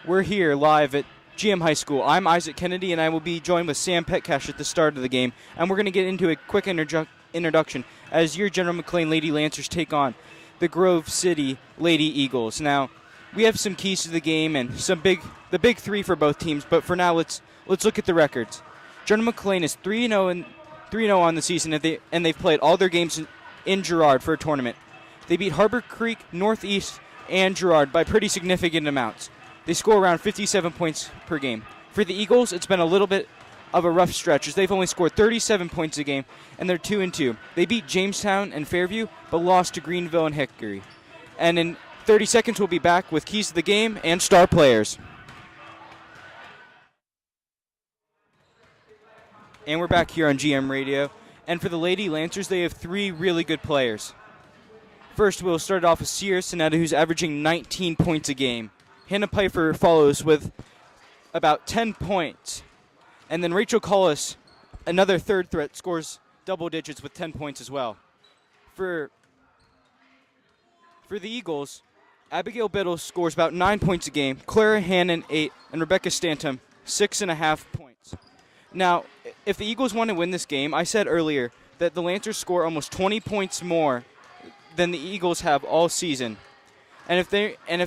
We're here live at GM High School. I'm Isaac Kennedy, and I will be joined with Sam Petcash at the start of the game. And we're going to get into a quick introduction as your General McLean Lady Lancers take on the Grove City Lady Eagles. Now, we have some keys to the game and the big three for both teams. But for now, let's look at the records. General McLean is 3-0 on the season, and they've played all their games in Girard for a tournament. They beat Harbor Creek, Northeast, and Girard by pretty significant amounts. They score around 57 points per game. For the Eagles, it's been a little bit of a rough stretch as they've only scored 37 points a game, and they're 2-2. They beat Jamestown and Fairview, but lost to Greenville and Hickory. And in 30 seconds, we'll be back with keys to the game and star players. And we're back here on GM Radio. And for the Lady Lancers, they have three really good players. First, we'll start off with Sierra Sonetta, who's averaging 19 points a game. Hannah Pfeiffer follows with about 10 points. And then Rachel Collis, another third threat, scores double digits with 10 points as well. For the Eagles, Abigail Biddle scores about 9 points a game, Clara Hannon 8, and Rebecca Stanton 6.5 points. Now, if the Eagles want to win this game, I said earlier that the Lancers score almost 20 points more than the Eagles have all season. And if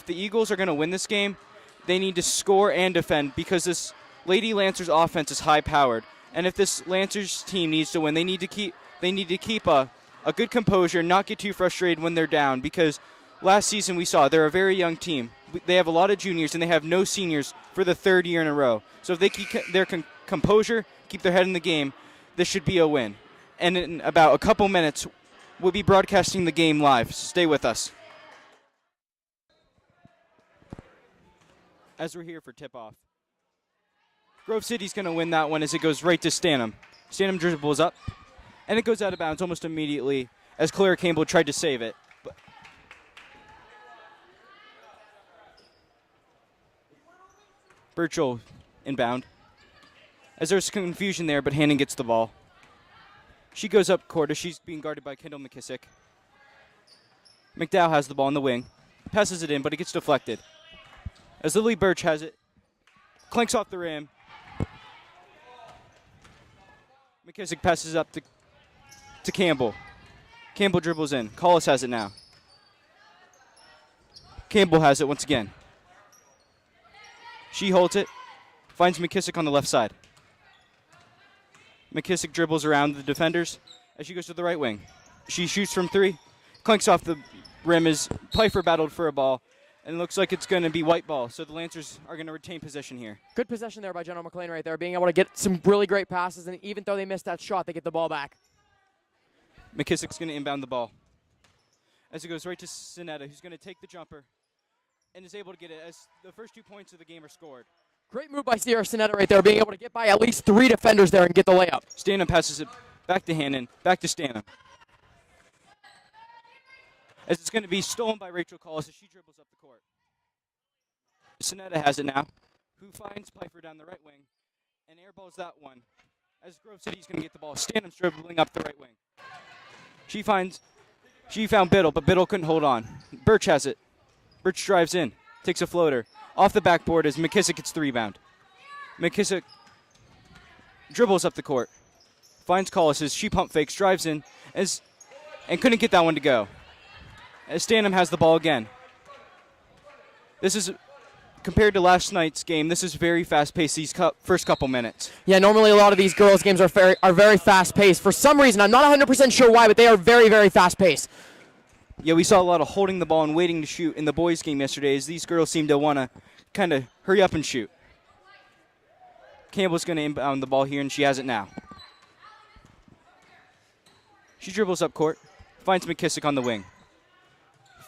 the Eagles are going to win this game, they need to score and defend because this Lady Lancers offense is high-powered. And if this Lancers team needs to win, they need to keep a good composure, not get too frustrated when they're down. Because last season we saw they're a very young team. They have a lot of juniors and they have no seniors for the third year in a row. So if they keep their composure, keep their head in the game, this should be a win. And in about a couple minutes, we'll be broadcasting the game live. So stay with us. As we're here for tip-off. Grove City's going to win that one as it goes right to Stanham. Stanham dribbles up, and it goes out of bounds almost immediately as Claire Campbell tried to save it. Birchall inbound. As there's confusion there, but Hannon gets the ball. She goes up court as she's being guarded by Kendall McKissick. McDowell has the ball in the wing. Passes it in, but it gets deflected. As Lily Birch has it, clanks off the rim. McKissick passes up to Campbell. Campbell dribbles in. Collis has it now. Campbell has it once again. She holds it, finds McKissick on the left side. McKissick dribbles around the defenders as she goes to the right wing. She shoots from three, clanks off the rim as Pfeiffer battled for a ball. And it looks like it's going to be white ball, so the Lancers are going to retain possession here. Good possession there by General McLean right there, being able to get some really great passes, and even though they missed that shot, they get the ball back. McKissick's going to inbound the ball. As it goes right to Sonetta, who's going to take the jumper and is able to get it as the first 2 points of the game are scored. Great move by Sierra Sonetta right there, being able to get by at least three defenders there and get the layup. Stanham passes it back to Hannon, back to Stanham. As it's going to be stolen by Rachel Collis as she dribbles up the court. Sonetta has it now, who finds Pfeiffer down the right wing and airballs that one. As Grove City's going to get the ball, Stanham's dribbling up the right wing. She found Biddle, but Biddle couldn't hold on. Birch has it. Birch drives in, takes a floater. Off the backboard as McKissick gets the rebound. McKissick dribbles up the court, finds Collis as she pump fakes, drives in, and couldn't get that one to go. As Stanham has the ball again. This is, compared to last night's game, this is very fast-paced these first couple minutes. Yeah, normally a lot of these girls' games are very fast-paced. For some reason, I'm not 100% sure why, but they are very, very fast-paced. Yeah, we saw a lot of holding the ball and waiting to shoot in the boys' game yesterday as these girls seem to want to kind of hurry up and shoot. Campbell's going to inbound the ball here, and she has it now. She dribbles up court, finds McKissick on the wing.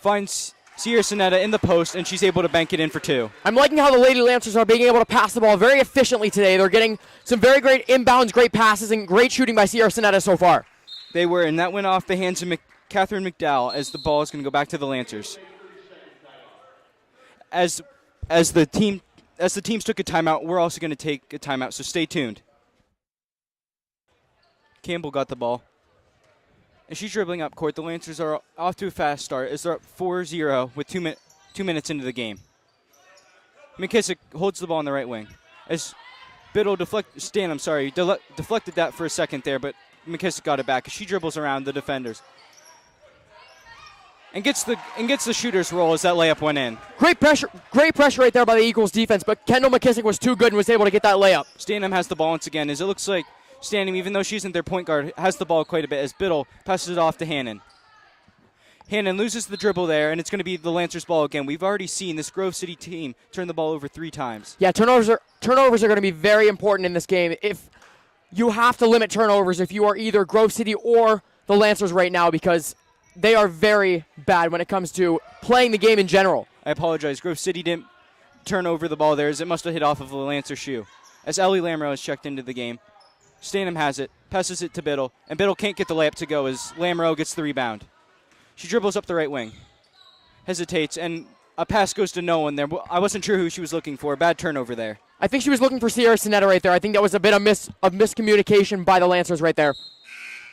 Finds Sierra Sonetta in the post, and she's able to bank it in for two. I'm liking how the Lady Lancers are being able to pass the ball very efficiently today. They're getting some very great inbounds, great passes, and great shooting by Sierra Sonetta so far. They were, and that went off the hands of Catherine McDowell as the ball is going to go back to the Lancers. As the teams took a timeout, we're also going to take a timeout, so stay tuned. Campbell got the ball. And she's dribbling up court. The Lancers are off to a fast start as they're up 4-0 with 2 minutes into the game. McKissick holds the ball on the right wing. As Biddle deflected that for a second there, but McKissick got it back as she dribbles around the defenders. And gets the shooter's roll as that layup went in. Great pressure right there by the Eagles defense, but Kendall McKissick was too good and was able to get that layup. Stanham has the ball once again, as it looks like Stanham, even though she isn't their point guard, has the ball quite a bit as Biddle passes it off to Hannon. Hannon loses the dribble there, and it's going to be the Lancers' ball again. We've already seen this Grove City team turn the ball over 3 times. Yeah, turnovers are going to be very important in this game. If you have to limit turnovers if you are either Grove City or the Lancers right now, because they are very bad when it comes to playing the game in general. I apologize. Grove City didn't turn over the ball there, as it must have hit off of a Lancer shoe. As Ellie Lamro has checked into the game, Stanham has it, passes it to Biddle, and Biddle can't get the layup to go as Lamro gets the rebound. She dribbles up the right wing, hesitates, and a pass goes to no one there. I wasn't sure who she was looking for. Bad turnover there. I think she was looking for Sierra Sinetta right there. I think that was a bit of miscommunication by the Lancers right there.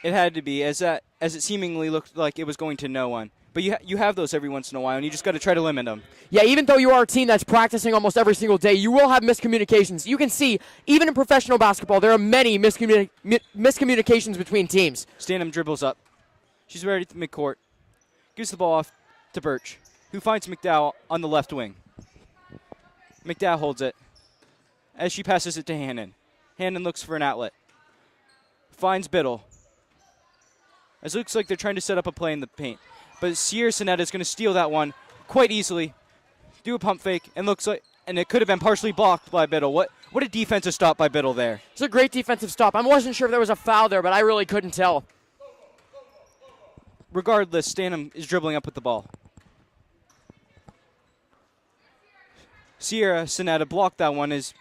It had to be, as it seemingly looked like it was going to no one. But you have those every once in a while, and you just got to try to limit them. Yeah, even though you are a team that's practicing almost every single day, you will have miscommunications. You can see, even in professional basketball, there are many miscommunications between teams. Stanham dribbles up. She's ready to midcourt. Gives the ball off to Birch, who finds McDowell on the left wing. McDowell holds it as she passes it to Hannon. Hannon looks for an outlet. Finds Biddle. As it looks like they're trying to set up a play in the paint. But Sierra Sinetta is going to steal that one quite easily, do a pump fake, and it could have been partially blocked by Biddle. What a defensive stop by Biddle there. It's a great defensive stop. I wasn't sure if there was a foul there, but I really couldn't tell. Regardless, Stanham is dribbling up with the ball. Sierra Sinetta blocked that one as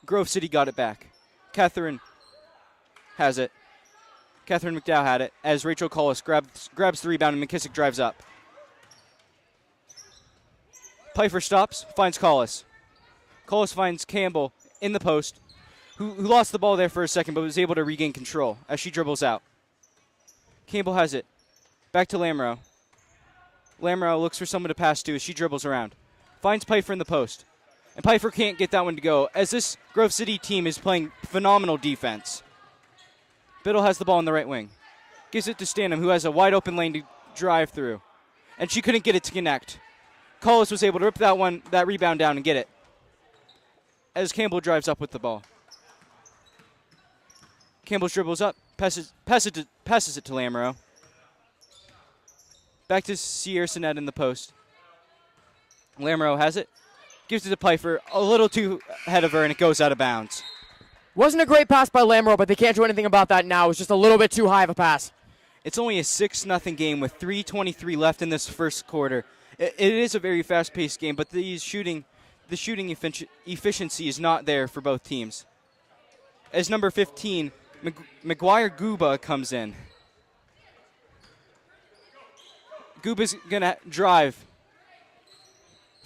Grove City got it back. Catherine has it. Catherine McDowell had it as Rachel Collis grabs the rebound and McKissick drives up. Pfeiffer stops, finds Collis. Collis finds Campbell in the post, who lost the ball there for a second but was able to regain control as she dribbles out. Campbell has it. Back to Lamro. Lamro looks for someone to pass to as she dribbles around. Finds Pfeiffer in the post. And Pfeiffer can't get that one to go as this Grove City team is playing phenomenal defense. Biddle has the ball in the right wing. Gives it to Stanham, who has a wide open lane to drive through. And she couldn't get it to connect. Collis was able to rip that rebound down and get it. As Campbell drives up with the ball. Campbell dribbles up, passes it to Lamro. Back to Sierra Sinetta in the post. Lamro has it. Gives it to Pfeiffer, a little too ahead of her, and it goes out of bounds. Wasn't a great pass by Lamro, but they can't do anything about that now. It was just a little bit too high of a pass. It's only a 6-0 game with 3:23 left in this first quarter. It is a very fast-paced game, but the shooting efficiency is not there for both teams. As number 15, McGuire Guba comes in. Guba's going to drive.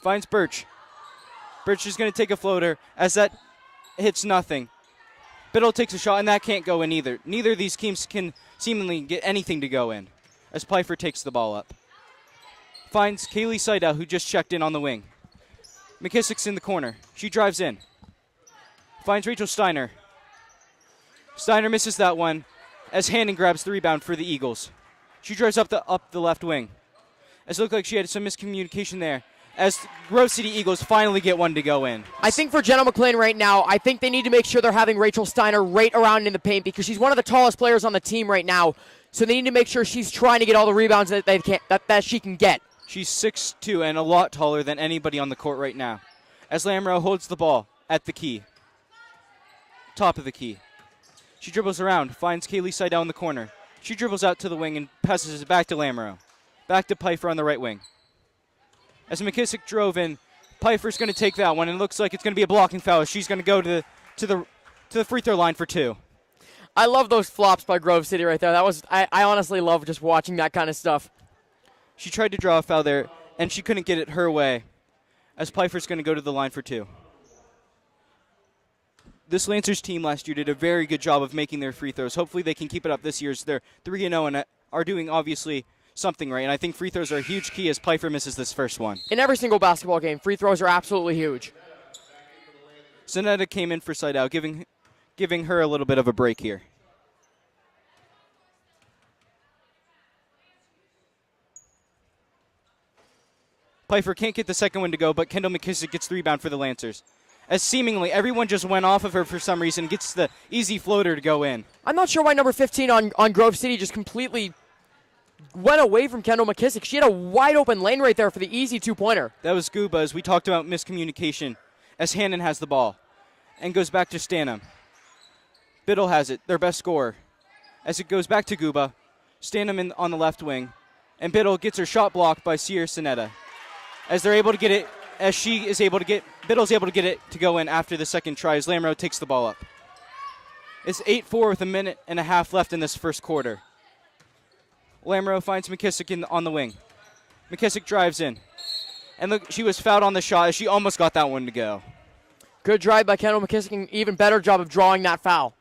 Finds Birch. Birch is going to take a floater as that hits nothing. Biddle takes a shot, and that can't go in either. Neither of these teams can seemingly get anything to go in as Pfeiffer takes the ball up. Finds Kaylee Seidel, who just checked in on the wing. McKissick's in the corner. She drives in. Finds Rachel Steiner. Steiner misses that one as Hannon grabs the rebound for the Eagles. She drives up the left wing. As it looked like she had some miscommunication there. As Grove City Eagles finally get one to go in. I think for Jenna McLean right now, I think they need to make sure they're having Rachel Steiner right around in the paint because she's one of the tallest players on the team right now. So they need to make sure she's trying to get all the rebounds that she can get. She's 6'2" and a lot taller than anybody on the court right now. As Lamro holds the ball at the key. Top of the key. She dribbles around, finds Kaylee Seidel in the corner. She dribbles out to the wing and passes it back to Lamro. Back to Pfeiffer on the right wing. As McKissick drove in, Pfeiffer's going to take that one, and it looks like it's going to be a blocking foul. She's going to go to the free throw line for 2. I love those flops by Grove City right there. I honestly love just watching that kind of stuff. She tried to draw a foul there, and she couldn't get it her way, as Pfeiffer's going to go to the line for 2. This Lancers team last year did a very good job of making their free throws. Hopefully they can keep it up this year as they're 3-0 and are doing, obviously, something right. And I think free throws are a huge key as Pfeiffer misses this first one. In every single basketball game, free throws are absolutely huge. Sonetta came in for side out, giving her a little bit of a break here. Pfeiffer can't get the second one to go, but Kendall McKissick gets the rebound for the Lancers. As seemingly everyone just went off of her for some reason, gets the easy floater to go in. I'm not sure why number 15 on Grove City just completely went away from Kendall McKissick. She had a wide open lane right there for the easy two-pointer. That was Guba, as we talked about miscommunication, as Hannon has the ball and goes back to Stanham. Biddle has it, their best scorer. As it goes back to Guba, Stanham on the left wing, and Biddle gets her shot blocked by Sierra Sonetta. As they're able to get it, as she is able to get, Biddle's able to get it to go in after the second try as Lamoureux takes the ball up. It's 8-4 with a minute and a half left in this first quarter. Lamoureux finds McKissick on the wing. McKissick drives in. And look, she was fouled on the shot as she almost got that one to go. Good drive by Kendall McKissick, and even better job of drawing that foul.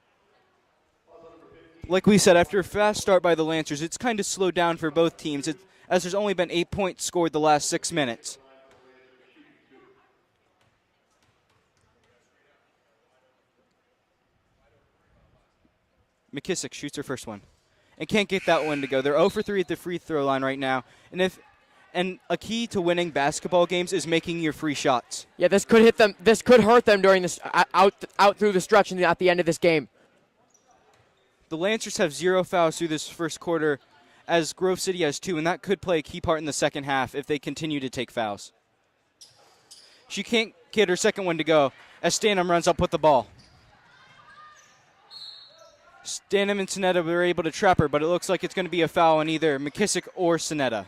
Like we said, after a fast start by the Lancers, it's kind of slowed down for both teams, as there's only been 8 points scored the last 6 minutes. McKissick shoots her first one and can't get that one to go. They're 0 for 3 at the free throw line right now. And a key to winning basketball games is making your free shots. Yeah, this could hit them. This could hurt them during this out through the stretch and at the end of this game. The Lancers have 0 fouls through this first quarter, as Grove City has 2, and that could play a key part in the second half if they continue to take fouls. She can't get her second one to go as Stanham runs up with the ball. Stanham and Sonetta were able to trap her, but it looks like it's going to be a foul on either McKissick or Sonetta.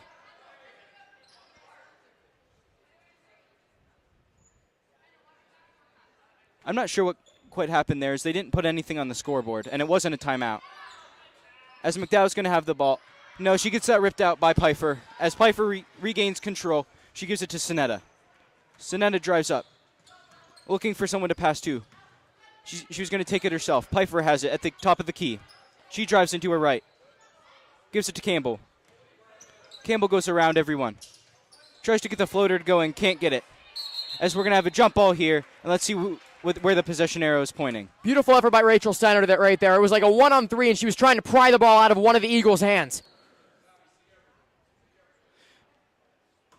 I'm not sure what quite happened there, as they didn't put anything on the scoreboard, and it wasn't a timeout. As McDowell's going to have the ball. No, she gets that ripped out by Pfeiffer. As Pfeiffer regains control, she gives it to Sonetta. Sonetta drives up, looking for someone to pass to. She was going to take it herself. Pfeiffer has it at the top of the key. She drives into her right. Gives it to Campbell. Campbell goes around everyone. Tries to get the floater to go and can't get it. As we're going to have a jump ball here, and let's see where the possession arrow is pointing. Beautiful effort by Rachel Steiner right there. It was like a 1-on-3, and she was trying to pry the ball out of one of the Eagles' hands.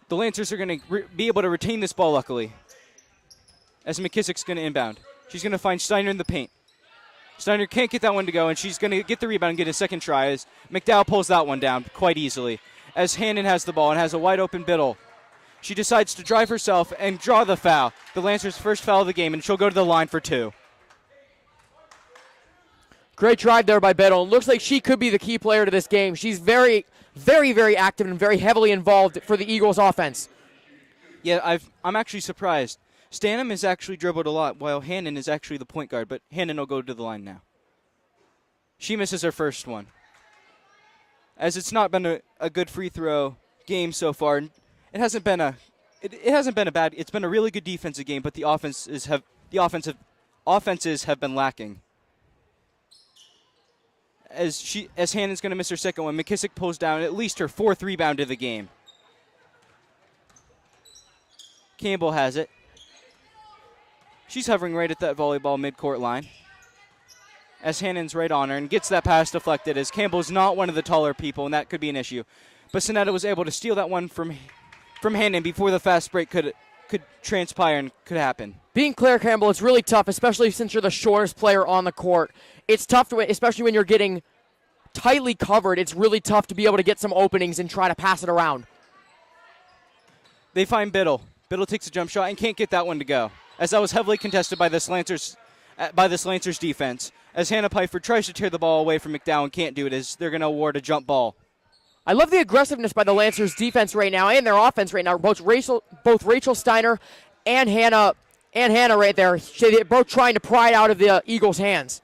The Lancers are going to be able to retain this ball, luckily, as McKissick's going to inbound. She's going to find Steiner in the paint. Steiner can't get that one to go, and she's going to get the rebound and get a second try as McDowell pulls that one down quite easily. As Hannon has the ball and has a wide-open Biddle. She decides to drive herself and draw the foul. The Lancers' first foul of the game, and she'll go to the line for 2. Great drive there by Biddle. Looks like she could be the key player to this game. She's very, very, very active and very heavily involved for the Eagles' offense. Yeah, I'm actually surprised. Stanham has actually dribbled a lot, while Hannon is actually the point guard, but Hannon will go to the line now. She misses her first one. As it's not been a good free throw game so far, it hasn't been a bad. It's been a really good defensive game, but the offenses have been lacking. As Hannon's going to miss her second one, McKissick pulls down at least her 4th rebound of the game. Campbell has it. She's hovering right at that volleyball midcourt line. As Hannon's right on her and gets that pass deflected, as Campbell's not one of the taller people, and that could be an issue. But Sonetta was able to steal that one from Hannon before the fast break could transpire and could happen. Being Claire Campbell, it's really tough, especially since you're the shortest player on the court. It's tough to, especially when you're getting tightly covered. It's really tough to be able to get some openings and try to pass it around. They find Biddle. Biddle takes a jump shot and can't get that one to go, as that was heavily contested by this Lancers defense. As Hannah Pfeiffer tries to tear the ball away from McDowell and can't do it, as they're going to award a jump ball. I love the aggressiveness by the Lancers defense right now and their offense right now. Both Rachel Steiner and Hannah right there. They're both trying to pry it out of the Eagles' hands.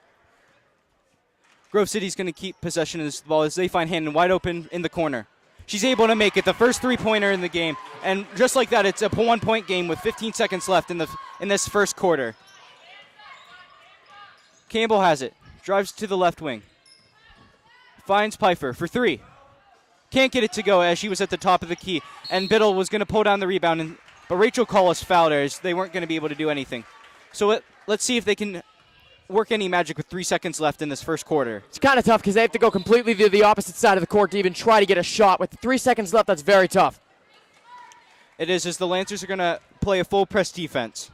Grove City's going to keep possession of this ball as they find Hannon wide open in the corner. She's able to make it the first 3-pointer in the game, and just like that, it's a 1-point game with 15 seconds left in this first quarter. Campbell has it, drives to the left wing, finds Pfeiffer for 3. Can't get it to go as she was at the top of the key, and Biddle was going to pull down the rebound, but Rachel Collis fouled her as they weren't going to be able to do anything. So let's see if they can work any magic with 3 seconds left in this first quarter. It's kind of tough because they have to go completely to the opposite side of the court to even try to get a shot. With 3 seconds left, that's very tough. It is, as the Lancers are going to play a full press defense.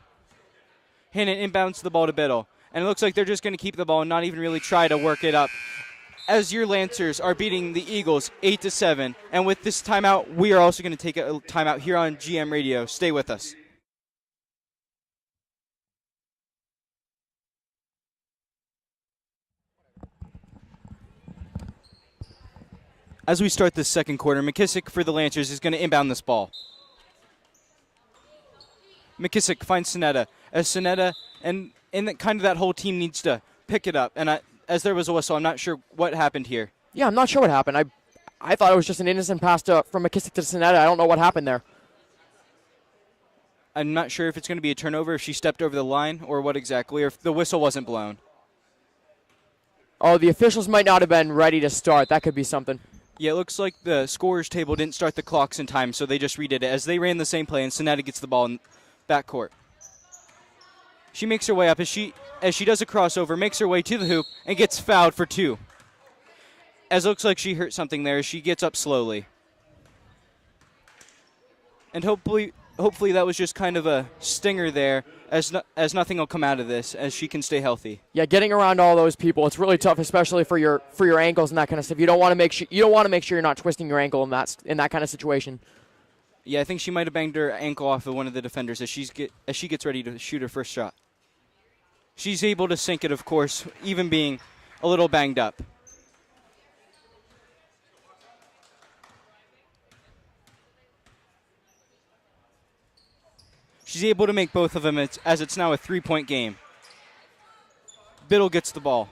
Hannon inbounds the ball to Biddle. And it looks like they're just going to keep the ball and not even really try to work it up. As your Lancers are beating the Eagles 8-7. And with this timeout, we are also going to take a timeout here on GM Radio. Stay with us. As we start this second quarter, McKissick for the Lancers is going to inbound this ball. McKissick finds Sonetta. As Sonetta and kind of that whole team needs to pick it up. And as there was a whistle, I'm not sure what happened here. Yeah, I'm not sure what happened. I thought it was just an innocent pass from McKissick to Sonetta. I don't know what happened there. I'm not sure if it's going to be a turnover, if she stepped over the line, or what exactly, or if the whistle wasn't blown. Oh, the officials might not have been ready to start. That could be something. Yeah, it looks like the scorer's table didn't start the clocks in time, so they just redid it as they ran the same play, and Sonetta gets the ball in backcourt. She makes her way up as she does a crossover, makes her way to the hoop, and gets fouled for 2. As it looks like she hurt something there as she gets up slowly. And hopefully that was just kind of a stinger there, as nothing will come out of this, as she can stay healthy. Yeah, getting around all those people, it's really tough, especially for your ankles and that kind of stuff. You don't want to make sure you're not twisting your ankle in that kind of situation. Yeah, I think she might have banged her ankle off of one of the defenders as she gets ready to shoot her first shot. She's able to sink it, of course, even being a little banged up. She's able to make both of them as it's now a 3-point game. Biddle gets the ball.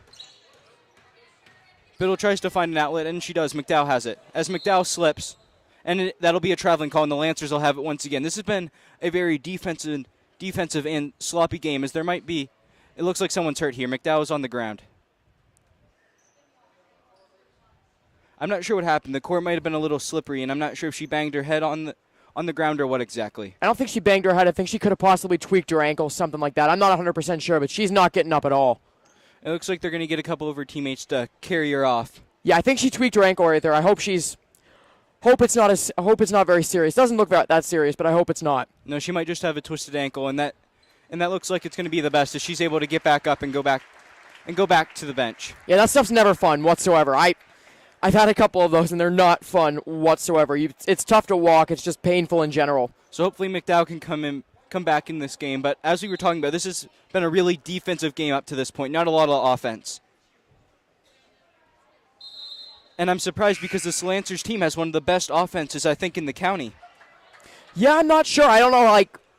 Biddle tries to find an outlet, and she does. McDowell has it. As McDowell slips, and that'll be a traveling call, and the Lancers will have it once again. This has been a very defensive and sloppy game, as there might be. It looks like someone's hurt here. McDowell's on the ground. I'm not sure what happened. The court might have been a little slippery, and I'm not sure if she banged her head on the ground or what exactly. I don't think she banged her head. I think she could have possibly tweaked her ankle, something like that. I'm not 100% sure, but she's not getting up at all. It looks like they're going to get a couple of her teammates to carry her off. Yeah, I think she tweaked her ankle right there. I hope it's not very serious. Doesn't look that serious, but I hope it's not. No, she might just have a twisted ankle, and that looks like it's going to be the best as she's able to get back up and go back to the bench. Yeah, that stuff's never fun whatsoever. I've had a couple of those, and they're not fun whatsoever. It's tough to walk. It's just painful in general. So hopefully McDowell can come back in this game. But as we were talking about, this has been a really defensive game up to this point. Not a lot of offense. And I'm surprised because this Lancers team has one of the best offenses, I think, in the county. Yeah, I'm not sure. I don't know.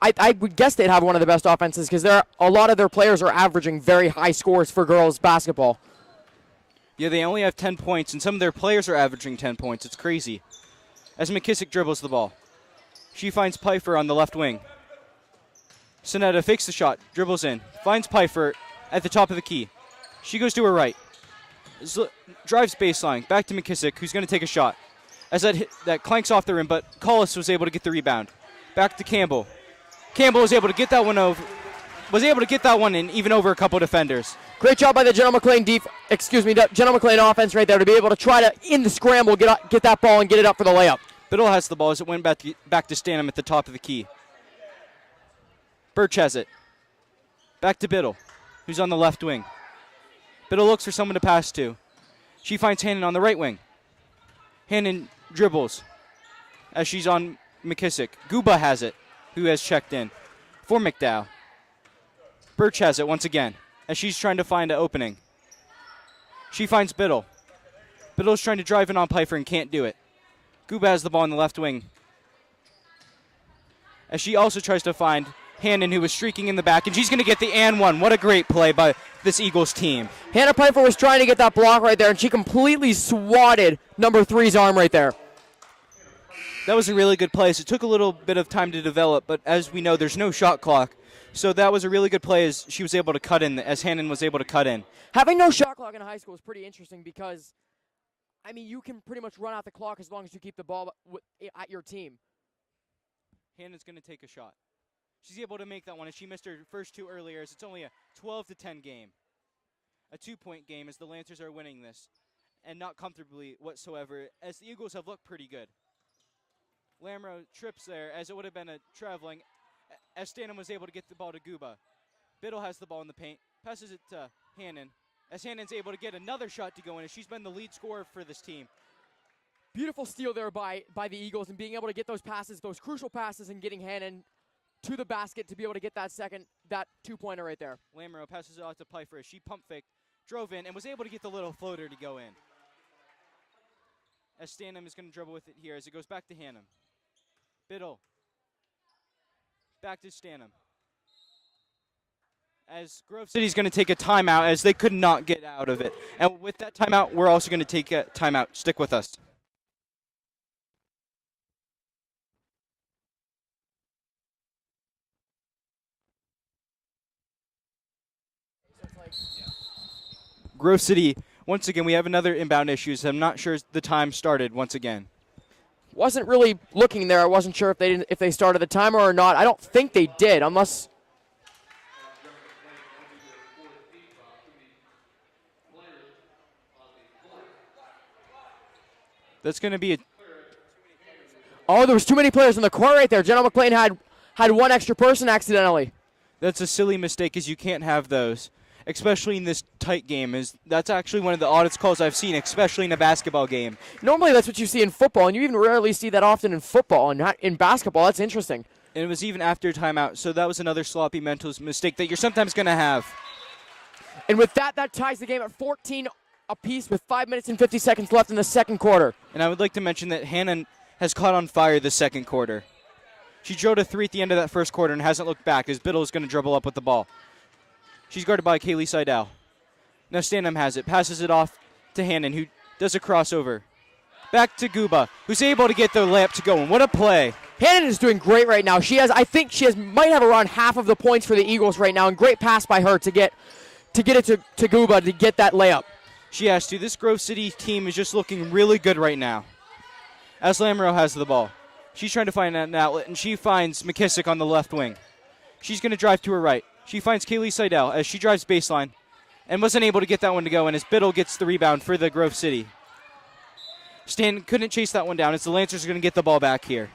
I would guess they'd have one of the best offenses because a lot of their players are averaging very high scores for girls basketball. Yeah, they only have 10 points, and some of their players are averaging 10 points. It's crazy. As McKissick dribbles the ball, she finds Pfeiffer on the left wing. Sonetta fakes the shot, dribbles in, finds Pfeiffer at the top of the key. She goes to her right, drives baseline, back to McKissick, who's going to take a shot. As that clanks off the rim, but Collis was able to get the rebound. Back to Campbell. Campbell was able to get that one in, even over a couple defenders. Great job by the General McLean General McLean offense right there to be able to try to, in the scramble, get that ball and get it up for the layup. Biddle has the ball as it went back to Stanham at the top of the key. Birch has it. Back to Biddle, who's on the left wing. Biddle looks for someone to pass to. She finds Hannon on the right wing. Hannon dribbles as she's on McKissick. Guba has it, who has checked in for McDowell. Birch has it once again as she's trying to find an opening. She finds Biddle. Biddle's trying to drive in on Pfeiffer and can't do it. Guba has the ball on the left wing. As she also tries to find Hannon, who was streaking in the back, and she's going to get the and one. What a great play by this Eagles team. Hannah Pfeiffer was trying to get that block right there, and she completely swatted number 3's arm right there. That was a really good play. So it took a little bit of time to develop, but as we know, there's no shot clock. So that was a really good play as she was able to cut in, as Hannon was able to cut in. Having no shot clock in high school is pretty interesting because, I mean, you can pretty much run out the clock as long as you keep the ball at your team. Hannon's going to take a shot. She's able to make that one, and she missed her first two earlier, as it's only a 12-10 game. A 2-point game as the Lancers are winning this, and not comfortably whatsoever, as the Eagles have looked pretty good. Lamro trips there, as it would have been a traveling, as Stanham was able to get the ball to Guba. Biddle has the ball in the paint, passes it to Hannon, as Hannon's able to get another shot to go in, as she's been the lead scorer for this team. Beautiful steal there by the Eagles, and being able to get those passes, those crucial passes, and getting Hannon to the basket to be able to get that 2-pointer right there. Lamro passes it out to Pfeiffer as she pump faked, drove in, and was able to get the little floater to go in. As Stanham is going to dribble with it here as it goes back to Hannum. Biddle. Back to Stanham. As Grove City's going to take a timeout as they could not get out of it. And with that timeout, we're also going to take a timeout. Stick with us. Grove City, once again, we have another inbound issue, so I'm not sure the time started once again. Wasn't really looking there. I wasn't sure if they started the timer or not. I don't think they did, unless. That's going to be a. Oh, there was too many players in the court right there. General McLean had one extra person accidentally. That's a silly mistake, as you can't have those, especially in this tight game. That's actually one of the oddest calls I've seen, especially in a basketball game. Normally that's what you see in football, and you even rarely see that often in football and not in basketball. That's interesting. And it was even after timeout, so that was another sloppy mental mistake that you're sometimes going to have. And with that ties the game at 14 apiece with 5 minutes and 50 seconds left in the second quarter. And I would like to mention that Hannon has caught on fire the second quarter. She drilled a 3 at the end of that first quarter and hasn't looked back as Biddle is going to dribble up with the ball. She's guarded by Kaylee Seidel. Now Stanham has it, passes it off to Hannon, who does a crossover. Back to Guba, who's able to get the layup to go in. What a play. Hannon is doing great right now. I think might have around half of the points for the Eagles right now, and great pass by her to get it to Guba to get that layup. She has to. This Grove City team is just looking really good right now. As Lamro has the ball. She's trying to find an outlet, and she finds McKissick on the left wing. She's going to drive to her right. She finds Kaylee Seidel as she drives baseline and wasn't able to get that one to go, and as Biddle gets the rebound for the Grove City. Stan couldn't chase that one down as the Lancers are going to get the ball back here.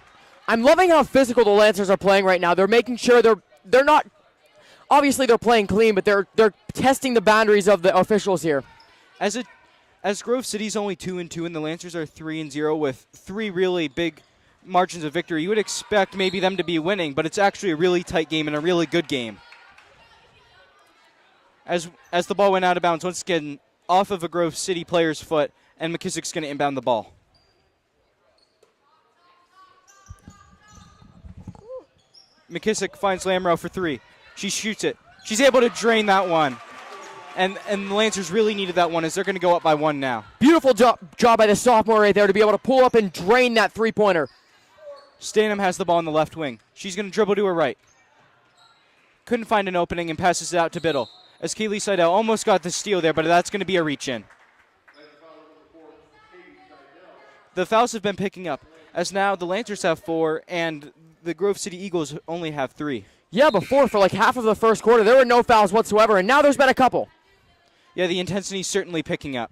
I'm loving how physical the Lancers are playing right now. They're making sure they're not – obviously they're playing clean, but they're testing the boundaries of the officials here. As Grove City's only 2-2 and the Lancers are 3-0 with 3 really big margins of victory, you would expect maybe them to be winning, but it's actually a really tight game and a really good game. As the ball went out of bounds, once again, off of a Grove City player's foot, and McKissick's going to inbound the ball. McKissick finds Lamro for 3. She shoots it. She's able to drain that one. And the Lancers really needed that one as they're going to go up by 1 now. Beautiful job by the sophomore right there to be able to pull up and drain that 3-pointer. Stanham has the ball on the left wing. She's going to dribble to her right. Couldn't find an opening and passes it out to Biddle. As Kaylee Seidel almost got the steal there, but that's going to be a reach-in. The fouls have been picking up, as now the Lancers have 4 and the Grove City Eagles only have 3. Yeah, before, for like half of the first quarter, there were no fouls whatsoever, and now there's been a couple. Yeah, the intensity's certainly picking up.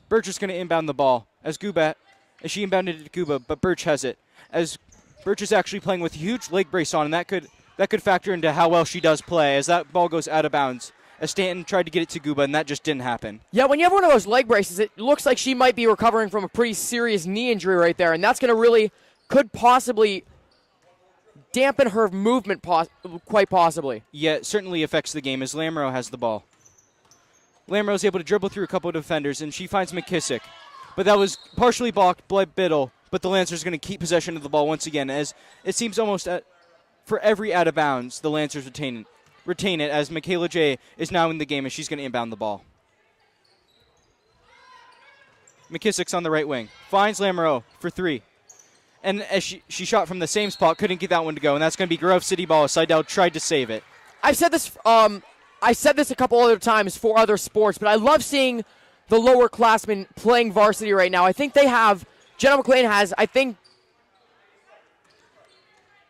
Birch is going to inbound the ball as she inbounded it to Guba, but Birch has it. As Birch is actually playing with a huge leg brace on, and that could factor into how well she does play as that ball goes out of bounds. As Stanton tried to get it to Guba, and that just didn't happen. Yeah, when you have one of those leg braces, it looks like she might be recovering from a pretty serious knee injury right there, and that's going to could possibly dampen her movement quite possibly. Yeah, it certainly affects the game as Lamro has the ball. Lamro is able to dribble through a couple of defenders, and she finds McKissick. But that was partially blocked by Biddle, but the Lancers are going to keep possession of the ball once again, as it seems almost for every out of bounds, the Lancers retain it as Michaela J. is now in the game, and she's going to inbound the ball. McKissick's on the right wing. Finds Lamro for 3. And as she shot from the same spot, couldn't get that one to go, and that's going to be Grove City ball as Seidel tried to save it. I've said this a couple other times for other sports, but I love seeing the lower classmen playing varsity right now. I think they have Jenna McLean has, I think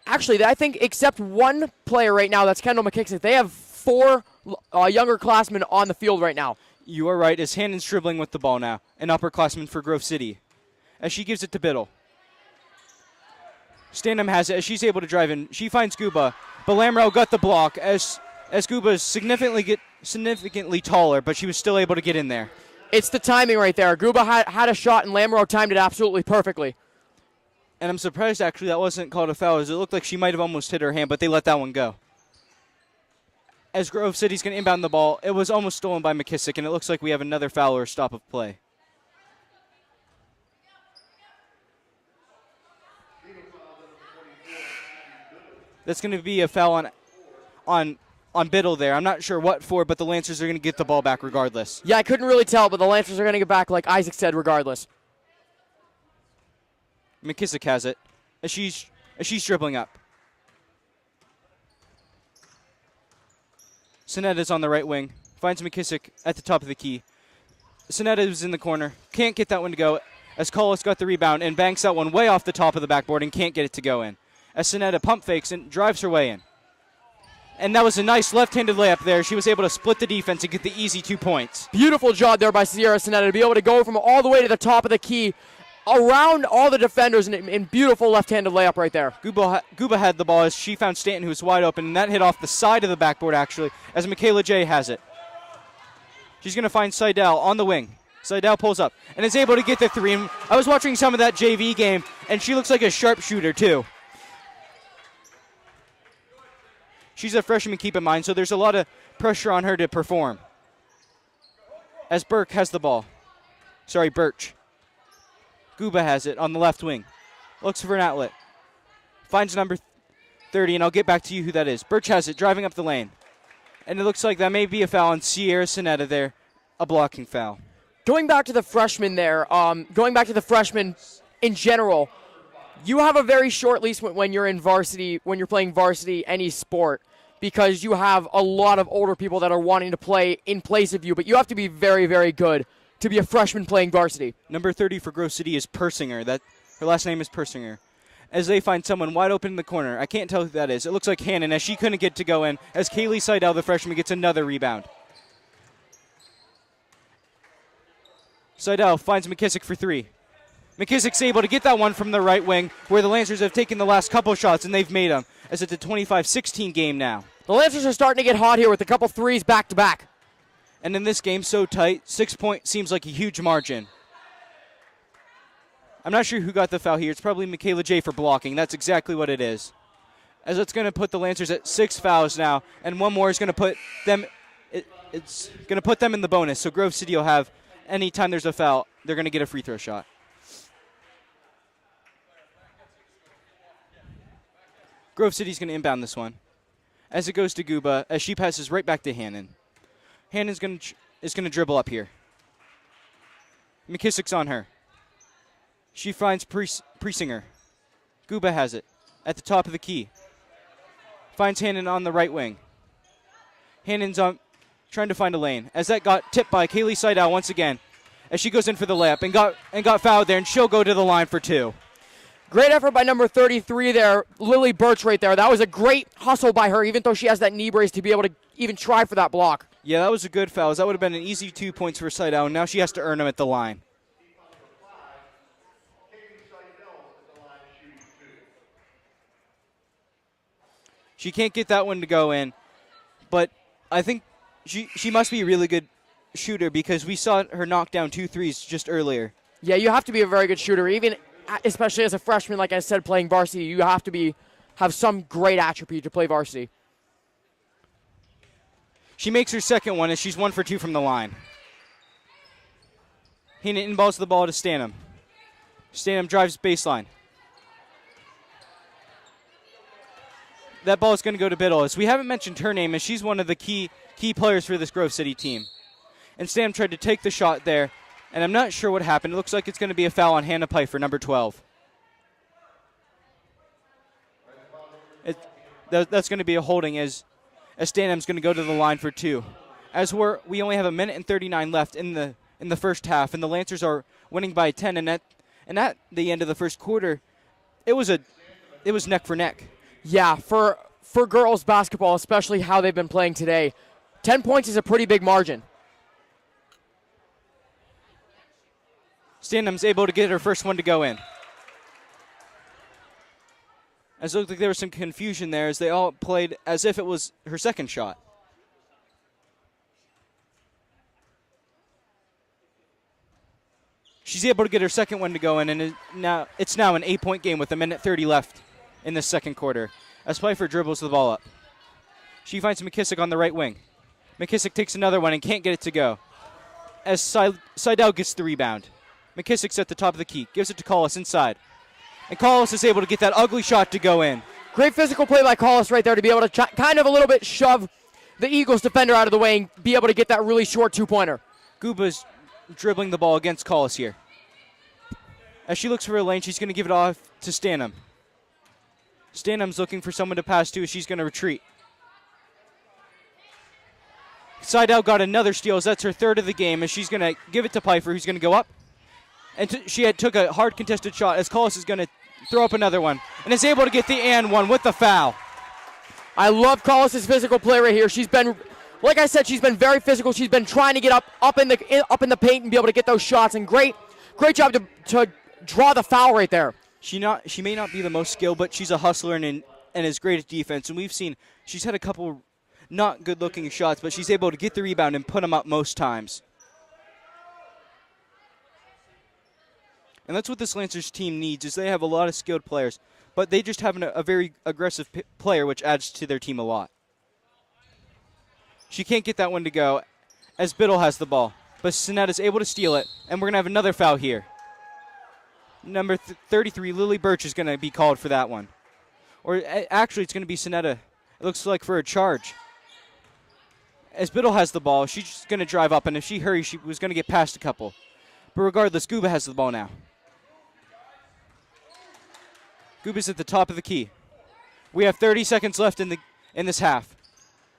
except one player right now, that's Kendall McKissick, they have 4 younger classmen on the field right now. You are right, as Hannon's dribbling with the ball now, an upperclassman for Grove City. As she gives it to Biddle. Standham has it as she's able to drive in. She finds Guba, but Lamro got the block as Guba is significantly taller, but she was still able to get in there. It's the timing right there. Guba had a shot, and Lamro timed it absolutely perfectly. And I'm surprised, actually, that wasn't called a foul, as it looked like she might have almost hit her hand, but they let that one go. As Grove City's going to inbound the ball, it was almost stolen by McKissick, and it looks like we have another foul or stop of play. That's going to be a foul on Biddle there. I'm not sure what for, but the Lancers are going to get the ball back regardless. Yeah, I couldn't really tell, but the Lancers are going to get back, like Isaac said, regardless. McKissick has it as she's dribbling up. Sinetta's on the right wing. Finds McKissick at the top of the key. Sinetta is in the corner. Can't get that one to go as Collis got the rebound and banks that one way off the top of the backboard and can't get it to go in. As Sinetta pump fakes and drives her way in. And that was a nice left-handed layup there. She was able to split the defense and get the easy 2 points. Beautiful job there by Sierra Sinetta to be able to go from all the way to the top of the key, around all the defenders, and beautiful left-handed layup right there. Guba had the ball as she found Stanton, who was wide open, and that hit off the side of the backboard, actually, as Michaela J has it. She's going to find Seidel on the wing. Seidel pulls up and is able to get the 3. And I was watching some of that JV game, and she looks like a sharpshooter, too. She's a freshman, keep in mind, so there's a lot of pressure on her to perform. As Burke has the ball. Sorry, Birch. Guba has it on the left wing. Looks for an outlet. Finds number 30, and I'll get back to you who that is. Birch has it, driving up the lane. And it looks like that may be a foul on Sierra Sinetta there. A blocking foul. Going back to the freshmen there, going back to the freshmen in general, you have a very short leash when you're in varsity, when you're playing varsity any sport, because you have a lot of older people that are wanting to play in place of you, but you have to be very, very good to be a freshman playing varsity. Number 30 for Grove City is Persinger. Her last name is Persinger. As they find someone wide open in the corner. I can't tell who that is. It looks like Hannon, as she couldn't get to go in, as Kaylee Seidel, the freshman, gets another rebound. Seidel finds McKissick for 3. McKissick's able to get that one from the right wing, where the Lancers have taken the last couple shots, and they've made them, as it's a 25-16 game now. The Lancers are starting to get hot here with a couple threes back-to-back. And in this game, so tight, 6 point seems like a huge margin. I'm not sure who got the foul here. It's probably Michaela J for blocking. That's exactly what it is. As it's going to put the Lancers at 6 fouls now, and one more is going to put them. It's going to put them in the bonus. So Grove City will have, anytime there's a foul, they're going to get a free throw shot. Grove City's going to inbound this one. As it goes to Guba, as she passes right back to Hannon. Hannon's is going to dribble up here. McKissick's on her. She finds Priesinger. Guba has it at the top of the key. Finds Hannon on the right wing. Hannon's trying to find a lane. As that got tipped by Kaylee Seidel once again. As she goes in for the layup and got fouled there, and she'll go to the line for 2. Great effort by number 33 there, Lily Birch right there. That was a great hustle by her, even though she has that knee brace to be able to even try for that block. Yeah, that was a good foul. That would have been an easy 2 points for Seidel, and now she has to earn them at the line. She can't get that one to go in, but I think she must be a really good shooter because we saw her knock down 2 threes just earlier. Yeah, you have to be a very good shooter, even especially as a freshman, like I said, playing varsity. You have to have some great attribute to play varsity. She makes her second one, and she's 1 for 2 from the line. Heenan inballs the ball to Stanham. Stanham drives baseline. That ball is going to go to Biddle. As we haven't mentioned her name, as she's one of the key players for this Grove City team. And Stanham tried to take the shot there, and I'm not sure what happened. It looks like it's going to be a foul on Hannah Pfeiffer, number 12. That's going to be a holding as Stanham's going to go to the line for 2. As we only have 1 minute and 39 left in the first half, and the Lancers are winning by 10, and And at the end of the first quarter, it was neck for neck. Yeah, for girls basketball, especially how they've been playing today, 10 points is a pretty big margin. Stanham's able to get her first one to go in. As it looked like there was some confusion there as they all played as if it was her second shot. She's able to get her second one to go in, and it's now an 8-point game with 1:30 left in the second quarter. As Pfeiffer dribbles the ball up. She finds McKissick on the right wing. McKissick takes another one and can't get it to go. As Seidel gets the rebound. McKissick's at the top of the key. Gives it to Collis inside. And Collis is able to get that ugly shot to go in. Great physical play by Collis right there to be able to kind of a little bit shove the Eagles defender out of the way and be able to get that really short two-pointer. Guba's dribbling the ball against Collis here. As she looks for her lane, she's going to give it off to Stanham. Stanham's looking for someone to pass to as she's going to retreat. Seidel got another steal as that's her third of the game as she's going to give it to Pfeiffer, who's going to go up. And she took a hard contested shot as Collis is going to throw up another one and is able to get the and one with the foul. I love Collis' physical play right here. She's been, like I said, she's been very physical. She's been trying to get up in the paint and be able to get those shots. And great job to draw the foul right there. She may not be the most skilled, but she's a hustler and is great at defense. And we've seen she's had a couple not good-looking shots, but she's able to get the rebound and put them up most times. And that's what this Lancers team needs, is they have a lot of skilled players, but they just have a very aggressive player, which adds to their team a lot. She can't get that one to go as Biddle has the ball, but Sinet is able to steal it, and we're going to have another foul here. Number 33, Lily Birch, is going to be called for that one. Or actually, it's going to be Sinetta. It looks like for a charge. As Biddle has the ball, she's just going to drive up, and if she hurries, she was going to get past a couple. But regardless, Guba has the ball now. Guba's at the top of the key. We have 30 seconds left in this half.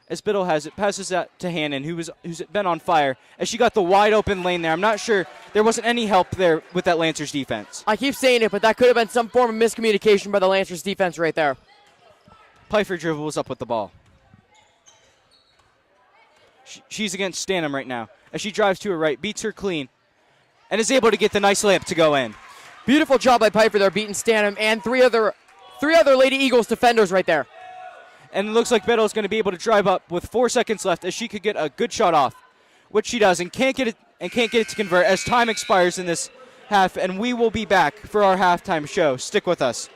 As Biddle has it, passes that to Hannon, who's been on fire, as she got the wide open lane there. I'm not sure there wasn't any help there with that Lancers defense. I keep saying it, but that could have been some form of miscommunication by the Lancers defense right there. Pfeiffer dribbles up with the ball. She's against Stanham right now. As she drives to her right, beats her clean, and is able to get the nice layup to go in. Beautiful job by Pfeiffer there, beating Stanham and three other Lady Eagles defenders right there. And it looks like Biddle is going to be able to drive up with 4 seconds left as she could get a good shot off, which she does, and can't get it to convert as time expires in this half. And we will be back for our halftime show. Stick with us.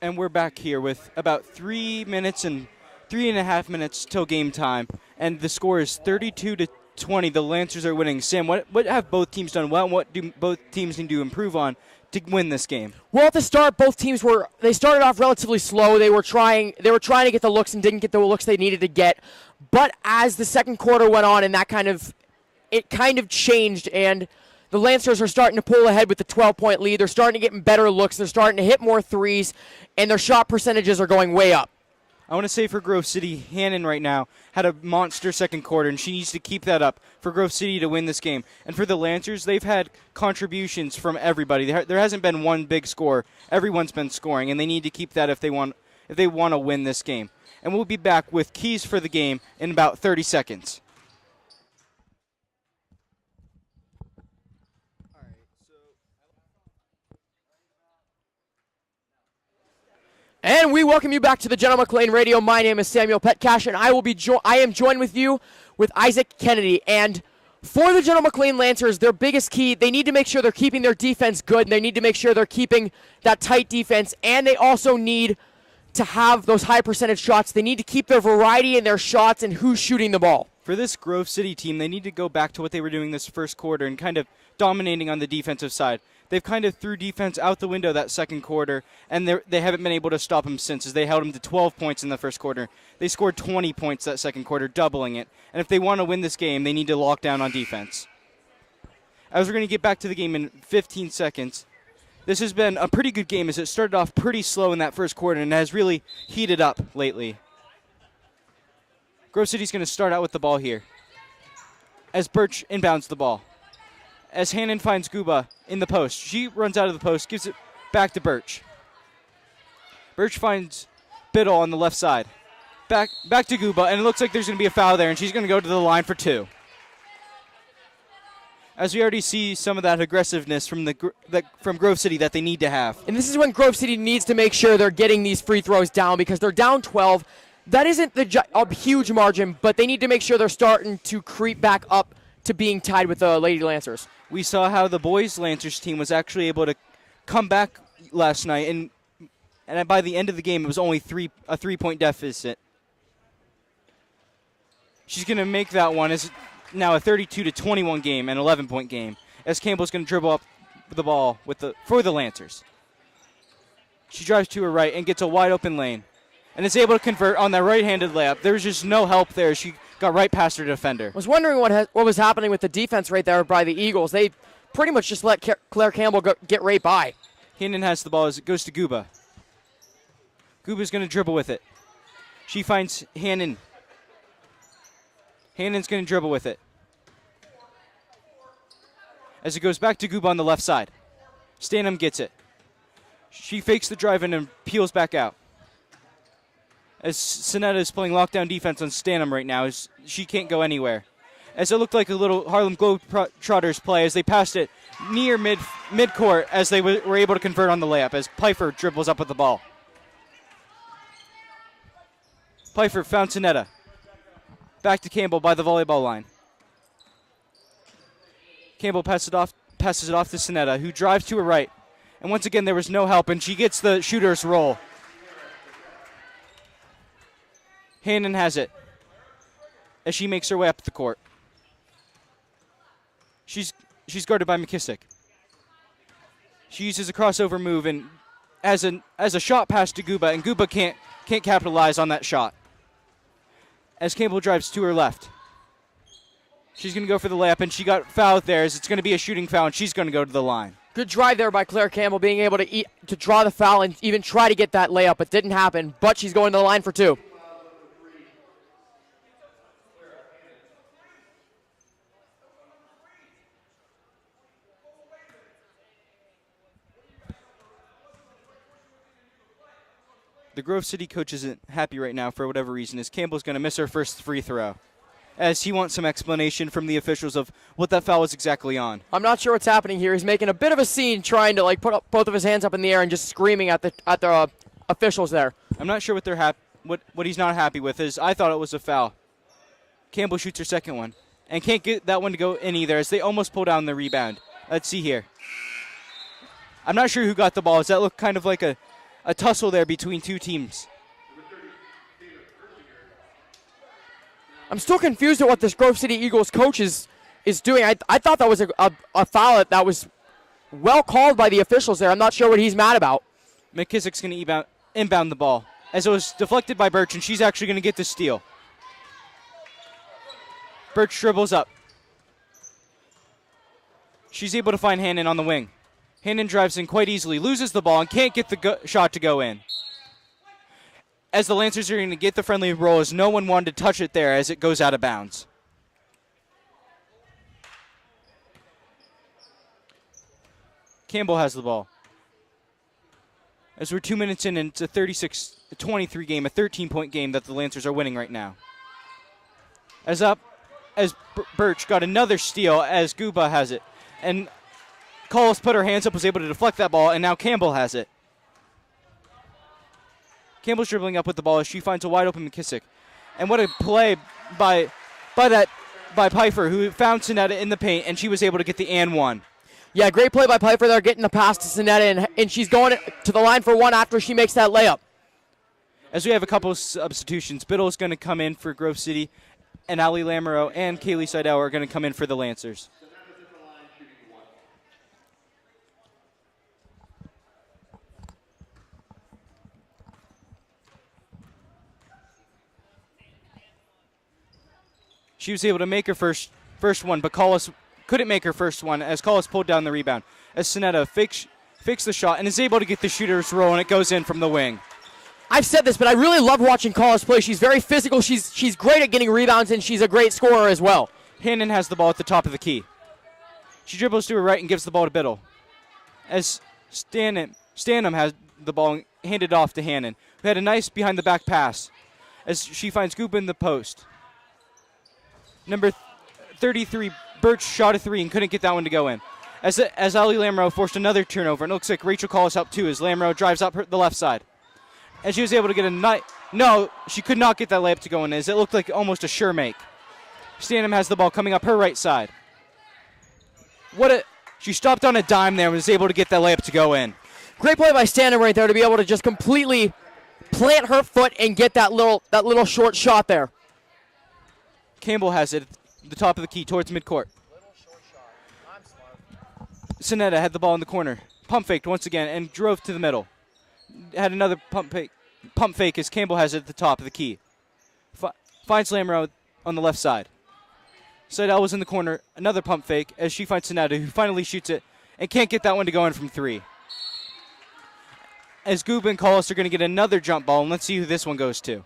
And we're back here with about 3 minutes and 3.5 minutes till game time, and the score is 32-20. The Lancers are winning. Sam, what have both teams done well, and what do both teams need to improve on to win this game? Well, at the start, both teams they started off relatively slow. They were trying to get the looks and didn't get the looks they needed to get. But as the second quarter went on, and it kind of changed, and the Lancers are starting to pull ahead with the 12-point lead. They're starting to get better looks. They're starting to hit more threes, and their shot percentages are going way up. I want to say for Grove City, Hannon right now had a monster second quarter, and she needs to keep that up for Grove City to win this game. And for the Lancers, they've had contributions from everybody. There hasn't been one big score. Everyone's been scoring, and they need to keep that if they want to win this game. And we'll be back with keys for the game in about 30 seconds. And we welcome you back to the General McLean Radio. My name is Samuel Petcash, and I am joined with you with Isaac Kennedy. And for the General McLean Lancers, their biggest key, they need to make sure they're keeping their defense good, and they need to make sure they're keeping that tight defense, and they also need to have those high percentage shots. They need to keep their variety in their shots and who's shooting the ball. For this Grove City team, they need to go back to what they were doing this first quarter and kind of dominating on the defensive side. They've kind of threw defense out the window that second quarter, and they haven't been able to stop them since, as they held them to 12 points in the first quarter. They scored 20 points that second quarter, doubling it. And if they want to win this game, they need to lock down on defense. As we're going to get back to the game in 15 seconds, This has been a pretty good game as it started off pretty slow in that first quarter and has really heated up lately. Grove City's going to start out with the ball here as Birch inbounds the ball. As Hannon finds Guba in the post. She runs out of the post, gives it back to Birch. Birch finds Biddle on the left side. Back to Guba, and it looks like there's going to be a foul there, and she's going to go to the line for 2. As we already see some of that aggressiveness from from Grove City that they need to have. And this is when Grove City needs to make sure they're getting these free throws down because they're down 12. That isn't a huge margin, but they need to make sure they're starting to creep back up to being tied with the Lady Lancers. We saw how the boys Lancers team was actually able to come back last night, and by the end of the game, it was only a 3-point deficit. She's going to make that one. It's now a 32-21 game, an 11-point game, as Campbell's going to dribble up the ball for the Lancers. She drives to her right and gets a wide open lane, and is able to convert on that right-handed layup. There was just no help there. She got right past her defender. I was wondering what was happening with the defense right there by the Eagles. They pretty much just let Claire Campbell get right by. Hannon has the ball as it goes to Guba. Guba's going to dribble with it. She finds Hannon. Hannon's going to dribble with it. As it goes back to Guba on the left side. Stanham gets it. She fakes the drive in and peels back out. As Sonetta is playing lockdown defense on Stanham right now, as she can't go anywhere. As it looked like a little Harlem Globetrotters play as they passed it near midcourt as they were able to convert on the layup as Pfeiffer dribbles up with the ball. Pfeiffer found Sonetta. Back to Campbell by the volleyball line. Campbell passes it off to Sonetta, who drives to her right. And once again, there was no help, and she gets the shooter's roll. Hannon has it as she makes her way up the court. She's guarded by McKissick. She uses a crossover move and as a shot pass to Guba, and Guba can't capitalize on that shot. As Campbell drives to her left. She's going to go for the layup, and she got fouled there as it's going to be a shooting foul, and she's going to go to the line. Good drive there by Claire Campbell, being able to draw the foul and even try to get that layup. It didn't happen, but she's going to the line for 2. The Grove City coach isn't happy right now for whatever reason, as Campbell's going to miss her first free throw, as he wants some explanation from the officials of what that foul was exactly on. I'm not sure what's happening here. He's making a bit of a scene, trying to put up both of his hands up in the air and just screaming at the officials there. I'm not sure what he's not happy with. Is I thought it was a foul. Campbell shoots her second one and can't get that one to go in either, as they almost pull down the rebound. Let's see here. I'm not sure who got the ball. Does that look kind of like a tussle there between two teams? I'm still confused at what this Grove City Eagles coach is doing. I thought that was a foul that was well called by the officials there. I'm not sure what he's mad about. McKissick's going to inbound the ball, as it was deflected by Birch, and she's actually going to get the steal. Birch dribbles up. She's able to find Hannon on the wing. Hannon drives in quite easily, loses the ball, and can't get the shot to go in. As the Lancers are going to get the friendly roll, as no one wanted to touch it there as it goes out of bounds. Campbell has the ball. As we're 2 minutes in, and it's a 36-23 game, a 13-point game that the Lancers are winning right now. As Birch got another steal as Guba has it. And Collis put her hands up, was able to deflect that ball, and now Campbell has it. Campbell's dribbling up with the ball as she finds a wide open McKissick. And what a play by Pfeiffer, who found Sonetta in the paint, and she was able to get the and one. Yeah, great play by Pfeiffer there, getting the pass to Sonetta, and she's going to the line for one after she makes that layup. As we have a couple of substitutions, Biddle is going to come in for Grove City, and Ali Lamoureux and Kaylee Seidel are going to come in for the Lancers. She was able to make her first one, but Collis couldn't make her first one as Collis pulled down the rebound. As Sonetta fakes the shot, and is able to get the shooter's roll, and it goes in from the wing. I've said this, but I really love watching Collis play. She's very physical. She's great at getting rebounds, and she's a great scorer as well. Hannon has the ball at the top of the key. She dribbles to her right and gives the ball to Biddle. As Stanham has the ball handed off to Hannon, who had a nice behind-the-back pass as she finds Gooba in the post. Number 33, Birch shot a three and couldn't get that one to go in. As Ali Lamro forced another turnover, and it looks like Rachel Collis helped too as Lamro drives up the left side. And she was able to get no, she could not get that layup to go in as it looked like almost a sure make. Stanham has the ball coming up her right side. She stopped on a dime there and was able to get that layup to go in. Great play by Stanham right there to be able to just completely plant her foot and get that little short shot there. Campbell has it at the top of the key towards midcourt. Sonetta had the ball in the corner. Pump faked once again and drove to the middle. Had another pump fake as Campbell has it at the top of the key. Finds Lamro on the left side. Seidel was in the corner. Another pump fake as she finds Sonetta, who finally shoots it and can't get that one to go in from three. As Gooba and Collis are going to get another jump ball, and let's see who this one goes to.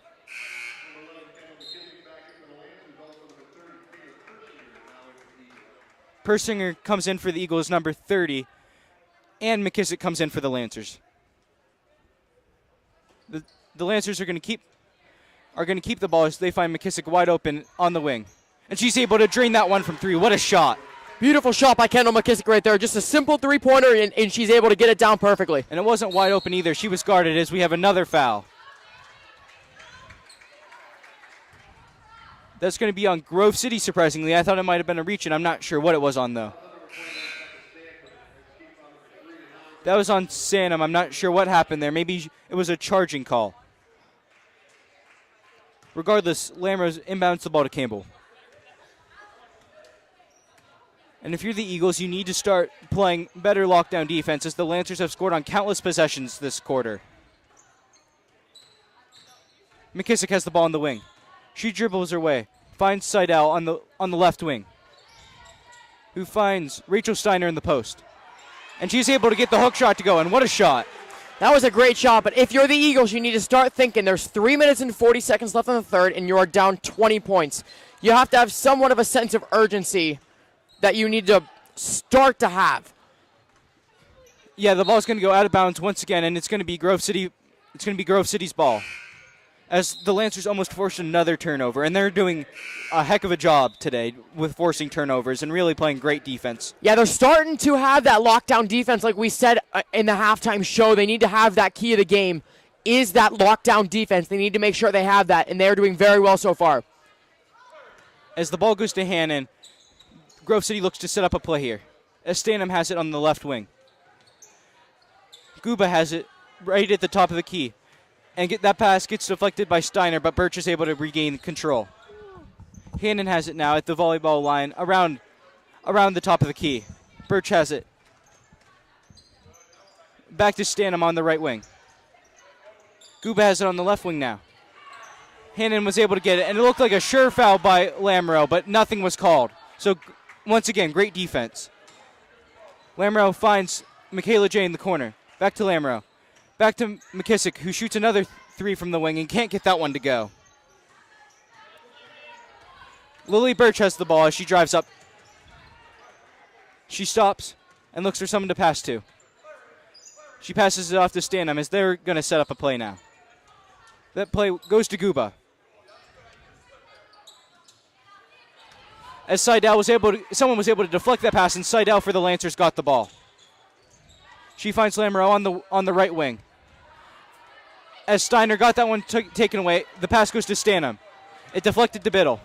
Persinger comes in for the Eagles, number 30, and McKissick comes in for the Lancers. The Lancers are going to keep the ball as they find McKissick wide open on the wing. And she's able to drain that one from three. What a shot. Beautiful shot by Kendall McKissick right there. Just a simple three-pointer, and she's able to get it down perfectly. And it wasn't wide open either. She was guarded as we have another foul. That's going to be on Grove City, surprisingly. I thought it might have been a reach, and I'm not sure what it was on, though. That was on Sanum. I'm not sure what happened there. Maybe it was a charging call. Regardless, Lamrose inbounds the ball to Campbell. And if you're the Eagles, you need to start playing better lockdown defense as the Lancers have scored on countless possessions this quarter. McKissick has the ball on the wing. She dribbles her way, finds Seidel on the left wing, who finds Rachel Steiner in the post. And she's able to get the hook shot to go, and what a shot. That was a great shot, but if you're the Eagles, you need to start thinking there's 3 minutes and 40 seconds left in the third, and you are down 20 points. You have to have somewhat of a sense of urgency that you need to start to have. Yeah, the ball's going to go out of bounds once again, and it's going to be Grove City. It's going to be Grove City's ball, as the Lancers almost forced another turnover, and they're doing a heck of a job today with forcing turnovers and really playing great defense. Yeah, they're starting to have that lockdown defense, like we said in the halftime show. They need to have that key of the game is that lockdown defense. They need to make sure they have that, and they're doing very well so far. As the ball goes to Hannon, Grove City looks to set up a play here, as Stanham has it on the left wing. Gooba has it right at the top of the key. And that pass gets deflected by Steiner, but Birch is able to regain control. Hannon has it now at the volleyball line around the top of the key. Birch has it. Back to Stanham on the right wing. Gooba has it on the left wing now. Hannon was able to get it, and it looked like a sure foul by Lamro, but nothing was called. So, once again, great defense. Lamro finds Michaela J in the corner. Back to Lamro. Back to McKissick, who shoots another three from the wing and can't get that one to go. Lily Birch has the ball as she drives up. She stops and looks for someone to pass to. She passes it off to Stanham as they're going to set up a play now. That play goes to Gooba. As someone was able to deflect that pass, and Seidel for the Lancers got the ball. She finds Lamro on the right wing. As Steiner got that one taken away, the pass goes to Stanham. It deflected to Biddle.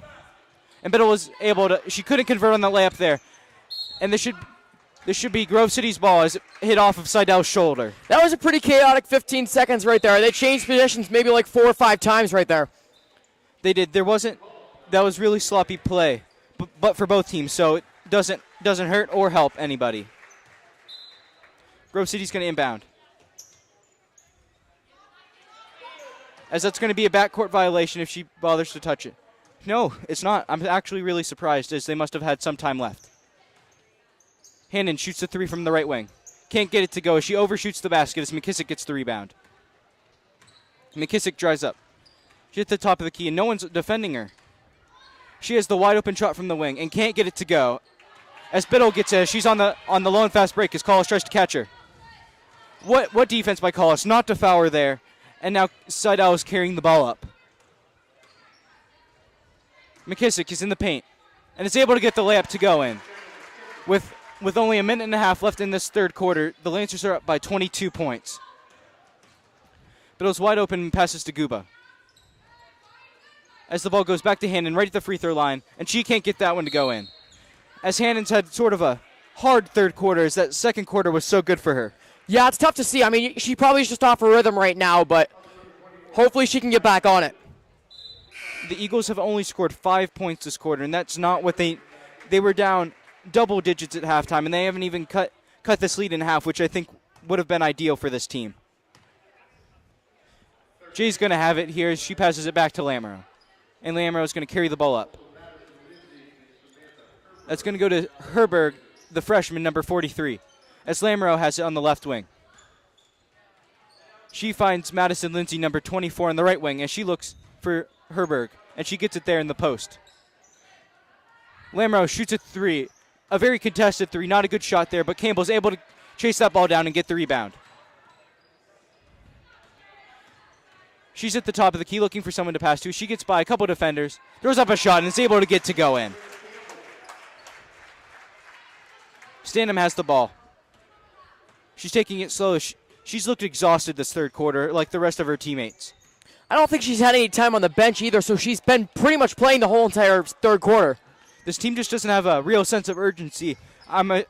And Biddle was able to, she couldn't convert on the layup there. And this should be Grove City's ball as it hit off of Seidel's shoulder. That was a pretty chaotic 15 seconds right there. They changed positions maybe like 4 or 5 times right there. They did. That was really sloppy play, but for both teams, so it doesn't hurt or help anybody. Grove City's going to inbound. As that's going to be a backcourt violation if she bothers to touch it. No, it's not. I'm actually really surprised as they must have had some time left. Hannon shoots the three from the right wing. Can't get it to go as she overshoots the basket as McKissick gets the rebound. McKissick drives up. She hits the top of the key, and no one's defending her. She has the wide open shot from the wing and can't get it to go. As Biddle gets it, she's on the low and fast break as Collis tries to catch her. What defense by Collis? Not to foul her there. And now Seidel is carrying the ball up. McKissick is in the paint and is able to get the layup to go in. With only a minute and a half left in this third quarter, the Lancers are up by 22 points. Biddle's wide open and passes to Guba. As the ball goes back to Hannon right at the free throw line, and she can't get that one to go in. As Hannon's had sort of a hard third quarter, as that second quarter was so good for her. Yeah, it's tough to see. I mean, she probably is just off her rhythm right now, but hopefully she can get back on it. The Eagles have only scored 5 points this quarter, and that's not what they were down double digits at halftime, and they haven't even cut this lead in half, which I think would have been ideal for this team. Jay's going to have it here as she passes it back to Lamoureux. And Lamoureux is going to carry the ball up. That's going to go to Herberg, the freshman, number 43, as Lamoureux has it on the left wing. She finds Madison Lindsay, number 24, on the right wing, as she looks for Herberg, and she gets it there in the post. Lamoureux shoots a three, a very contested three, not a good shot there, but Campbell's able to chase that ball down and get the rebound. She's at the top of the key looking for someone to pass to. She gets by a couple defenders, throws up a shot, and is able to get to go in. Stanham has the ball. She's taking it slow. She's looked exhausted this third quarter, like the rest of her teammates. I don't think she's had any time on the bench either, so she's been pretty much playing the whole entire third quarter. This team just doesn't have a real sense of urgency. I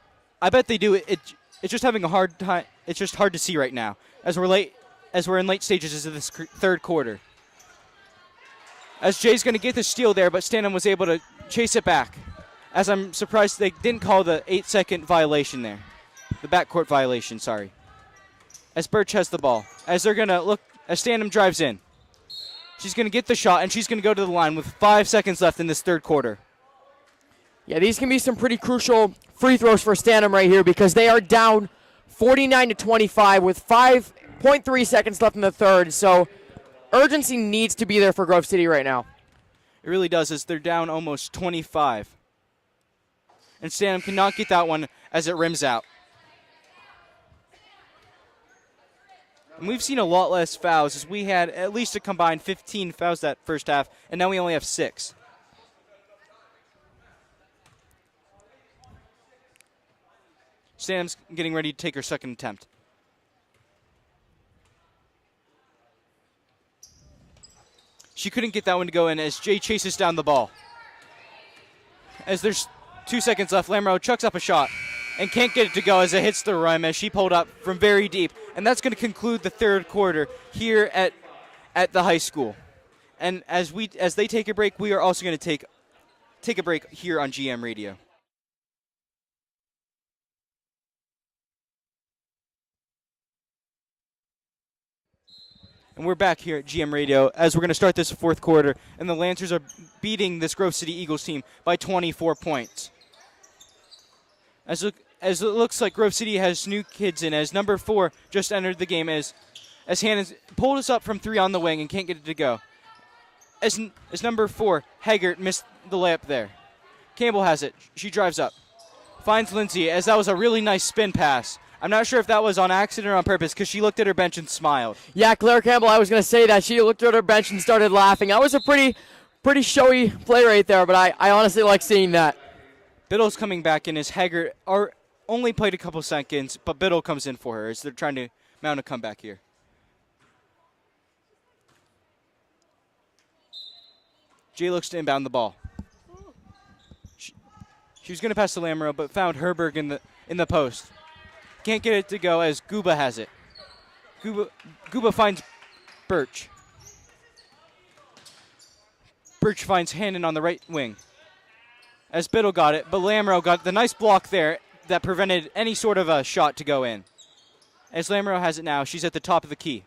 bet they do. It's just having a hard time. It's just hard to see right now as we're in late stages of this third quarter. As Jay's going to get the steal there, but Stanham was able to chase it back. As I'm surprised they didn't call the 8-second violation there. The backcourt violation, sorry. As Birch has the ball. As they're going to look, as Stanham drives in. She's going to get the shot, and she's going to go to the line with 5 seconds left in this third quarter. Yeah, these can be some pretty crucial free throws for Stanham right here because they are down 49-25 with 5.3 seconds left in the third. So urgency needs to be there for Grove City right now. It really does, as they're down almost 25. And Stanham cannot get that one as it rims out. And we've seen a lot less fouls, as we had at least a combined 15 fouls that first half, and now we only have 6. Stanham's getting ready to take her second attempt. She couldn't get that one to go in as Jay chases down the ball. As there's 2 seconds left, Lamoureux chucks up a shot and can't get it to go as it hits the rim as she pulled up from very deep. And that's going to conclude the third quarter here at the high school. And as they take a break, we are also going to take a break here on GM Radio. And we're back here at GM Radio as we're going to start this fourth quarter, and the Lancers are beating this Grove City Eagles team by 24 points. As it looks like Grove City has new kids in, as number 4 just entered the game as Hannah's pulled us up from 3 on the wing and can't get it to go. As number 4, Haggart, missed the layup there. Campbell has it. She drives up. Finds Lindsay, as that was a really nice spin pass. I'm not sure if that was on accident or on purpose because she looked at her bench and smiled. Yeah, Claire Campbell, I was going to say that. She looked at her bench and started laughing. That was a pretty showy play right there, but I honestly like seeing that. Biddle's coming back in as Haggart only played a couple seconds, but Biddle comes in for her as they're trying to mount a comeback here. Jay looks to inbound the ball. She was going to pass to Lamoureux, but found Herberg in the post. Can't get it to go as Guba has it. Guba finds Birch. Birch finds Hannon on the right wing. As Biddle got it, but Lamoureux got the nice block there that prevented any sort of a shot to go in. As Lamoureux has it now, she's at the top of the key.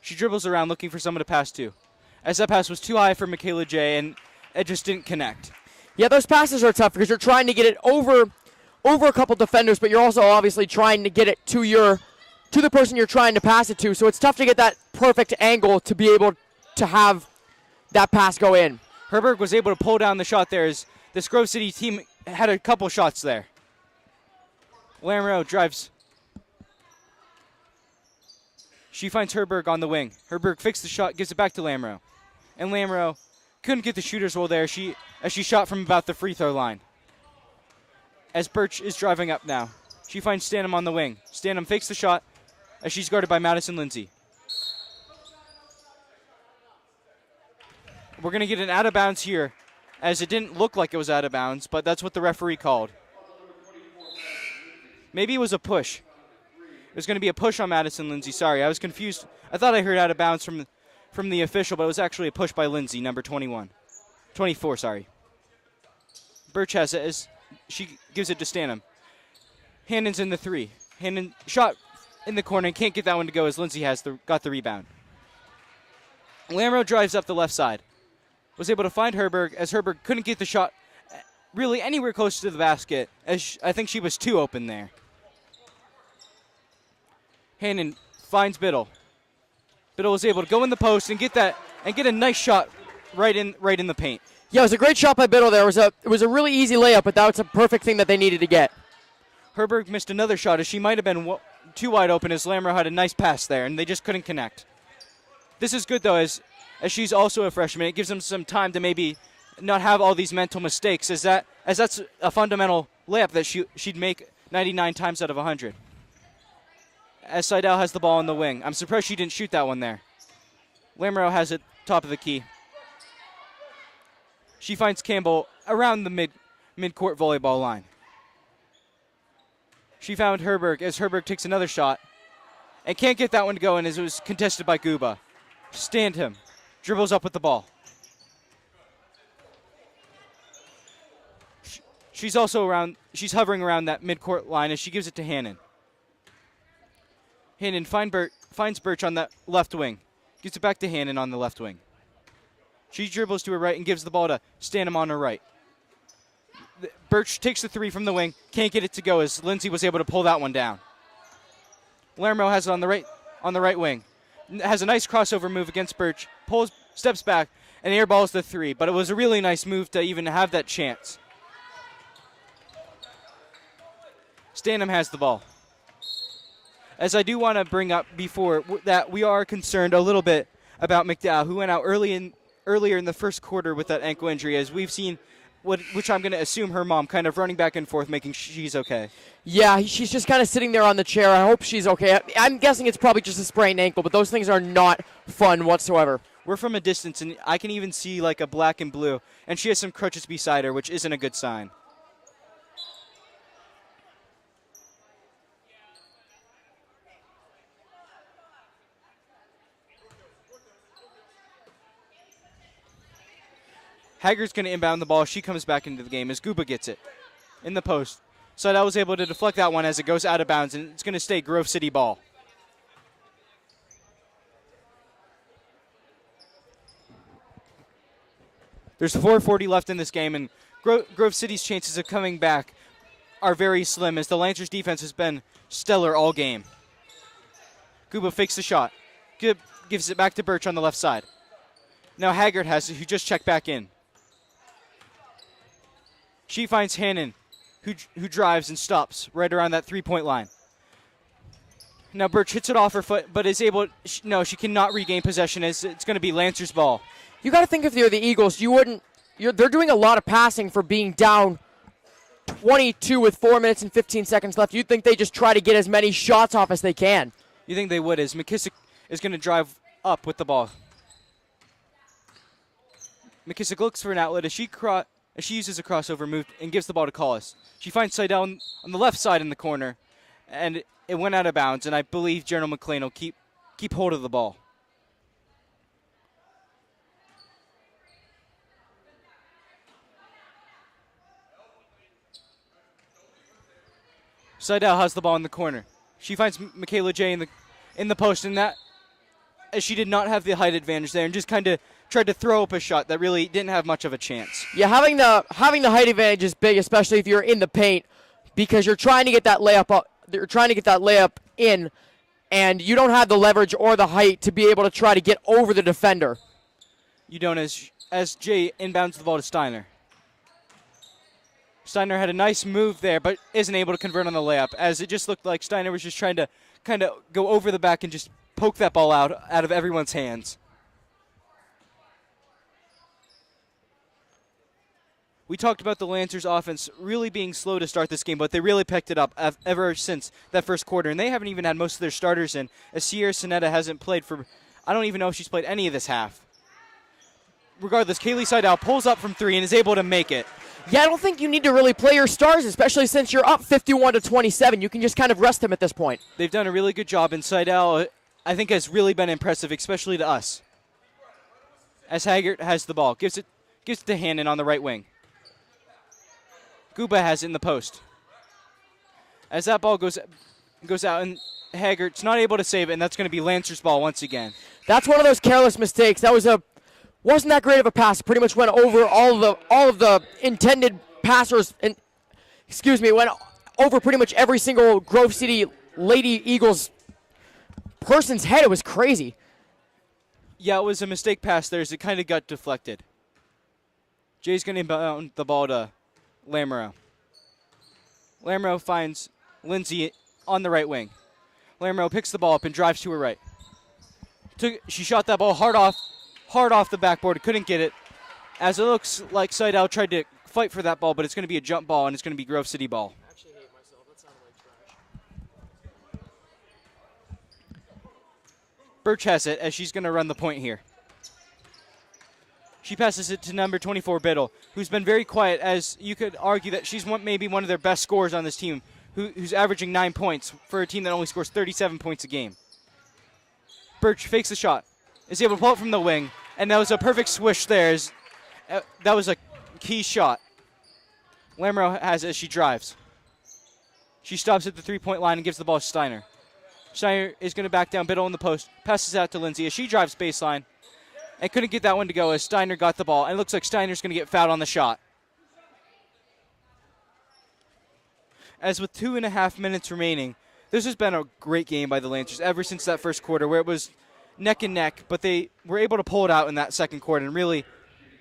She dribbles around looking for someone to pass to. As that pass was too high for Michaela J, and it just didn't connect. Yeah, those passes are tough because you're trying to get it over over a couple defenders, but you're also obviously trying to get it to the person you're trying to pass it to. So it's tough to get that perfect angle to be able to have that pass go in. Herberg was able to pull down the shot there as this Grove City team had a couple shots there. Lamoureux drives. She finds Herberg on the wing. Herberg fixed the shot, gives it back to Lamoureux. And Lamoureux couldn't get the shooter's roll there as she shot from about the free throw line. As Birch is driving up now, she finds Stanham on the wing. Stanham fakes the shot as she's guarded by Madison Lindsay. We're going to get an out of bounds here, as it didn't look like it was out of bounds, but that's what the referee called. Maybe it was a push. It was going to be a push on Madison Lindsay. Sorry, I was confused. I thought I heard out of bounds from the official, but it was actually a push by Lindsay, number 24, sorry. Birch has it as she gives it to Stanham. Hannon's in the three. Hannon shot in the corner and can't get that one to go as Lindsay got the rebound. Lamoureux drives up the left side. Was able to find Herberg as Herberg couldn't get the shot really anywhere close to the basket, as I think she was too open there. Hannon finds Biddle. Biddle was able to go in the post and get a nice shot right in the paint. Yeah, it was a great shot by Biddle there. It was a really easy layup, but that was a perfect thing that they needed to get. Herberg missed another shot as she might have been too wide open as Lamoureux had a nice pass there, and they just couldn't connect. This is good, though, as she's also a freshman. It gives them some time to maybe not have all these mental mistakes, as that's a fundamental layup that she'd make 99 times out of 100. As Seidel has the ball in the wing. I'm surprised she didn't shoot that one there. Lamoureux has it top of the key. She finds Campbell around the mid-court volleyball line. She found Herberg as Herberg takes another shot and can't get that one to go in as it was contested by Guba. Stanham dribbles up with the ball. She's hovering around that mid-court line as she gives it to Hannon. Hannon finds Birch on that left wing. Gives it back to Hannon on the left wing. She dribbles to her right and gives the ball to Stanham on her right. Birch takes the three from the wing. Can't get it to go as Lindsay was able to pull that one down. Lamoureux has it on the right wing. Has a nice crossover move against Birch. Steps back, and airballs the three. But it was a really nice move to even have that chance. Stanham has the ball. As I do want to bring up before that, we are concerned a little bit about McDowell, who went out earlier in the first quarter with that ankle injury, as we've seen, which I'm going to assume her mom kind of running back and forth, making sure she's okay. Yeah, she's just kind of sitting there on the chair. I hope she's okay. I'm guessing it's probably just a sprained ankle, but those things are not fun whatsoever. We're from a distance, and I can even see like a black and blue, and she has some crutches beside her, which isn't a good sign. Haggard's going to inbound the ball. She comes back into the game as Guba gets it in the post. Seidel was able to deflect that one as it goes out of bounds, and it's going to stay Grove City ball. There's 4:40 left in this game, and Grove City's chances of coming back are very slim, as the Lancers defense has been stellar all game. Guba fakes the shot. Gives it back to Birch on the left side. Now Haggard has it, who just checked back in. She finds Hannon, who drives and stops right around that three-point line. Now Birch hits it off her foot, but is able. She cannot regain possession, as it's going to be Lancers ball. You got to think if you're the Eagles, they're doing a lot of passing for being down 22 with 4 minutes and 15 seconds left. You'd think they just try to get as many shots off as they can. You think they would, as McKissick is going to drive up with the ball. McKissick looks for an outlet as she uses a crossover move and gives the ball to Collis. She finds Seidel on the left side in the corner, and it went out of bounds, and I believe General McLean will keep hold of the ball. Seidel has the ball in the corner. She finds Michaela J in the post, and that, as she did not have the height advantage there, and just kind of tried to throw up a shot that really didn't have much of a chance. Yeah, having the height advantage is big, especially if you're in the paint. because you're trying to get that layup up, you're trying to get that layup in, and you don't have the leverage or the height to be able to try to get over the defender. You don't, as Jay inbounds the ball to Steiner. Steiner had a nice move there, but isn't able to convert on the layup, as it just looked like Steiner was just trying to kind of go over the back and just poke that ball out of everyone's hands. We talked about the Lancers offense really being slow to start this game, but they really picked it up ever since that first quarter, and they haven't even had most of their starters in, as Sierra Sonetta hasn't played for, I don't even know if she's played any of this half. Regardless, Kaylee Seidel pulls up from three and is able to make it. Yeah, I don't think you need to really play your stars, especially since you're up 51-27. You can just kind of rest them at this point. They've done a really good job, and Seidel, I think, has really been impressive, especially to us. As Haggart has the ball, gives it to Hannon on the right wing. Guba has it in the post. As that ball goes out, and Haggart's not able to save it, and that's going to be Lancer's ball once again. That's one of those careless mistakes. That wasn't that great of a pass. Pretty much went over all of the intended passers, and went over pretty much every single Grove City Lady Eagles person's head. It was crazy. Yeah, it was a mistake pass there as it kind of got deflected. Jay's going to inbound the ball to Lamoureux. Lamoureux finds Lindsay on the right wing. Lamoureux picks the ball up and drives to her right. She shot that ball hard off the backboard, couldn't get it. As it looks like Seidel tried to fight for that ball, but it's going to be a jump ball, and it's going to be Grove City ball. I actually hate myself. That sounded like trash. Birch has it as she's going to run the point here. She passes it to number 24, Biddle, who's been very quiet, as you could argue that she's maybe one of their best scorers on this team, who's averaging 9 points for a team that only scores 37 points a game. Birch fakes the shot, is able to pull it from the wing, and that was a perfect swish there. That was a key shot. Lamoureux has it as she drives. She stops at the three-point line and gives the ball to Steiner. Steiner is going to back down, Biddle in the post, passes out to Lindsay as she drives baseline, and couldn't get that one to go as Steiner got the ball, and it looks like Steiner's going to get fouled on the shot. As with 2.5 minutes remaining, this has been a great game by the Lancers ever since that first quarter, where it was neck and neck, but they were able to pull it out in that second quarter and really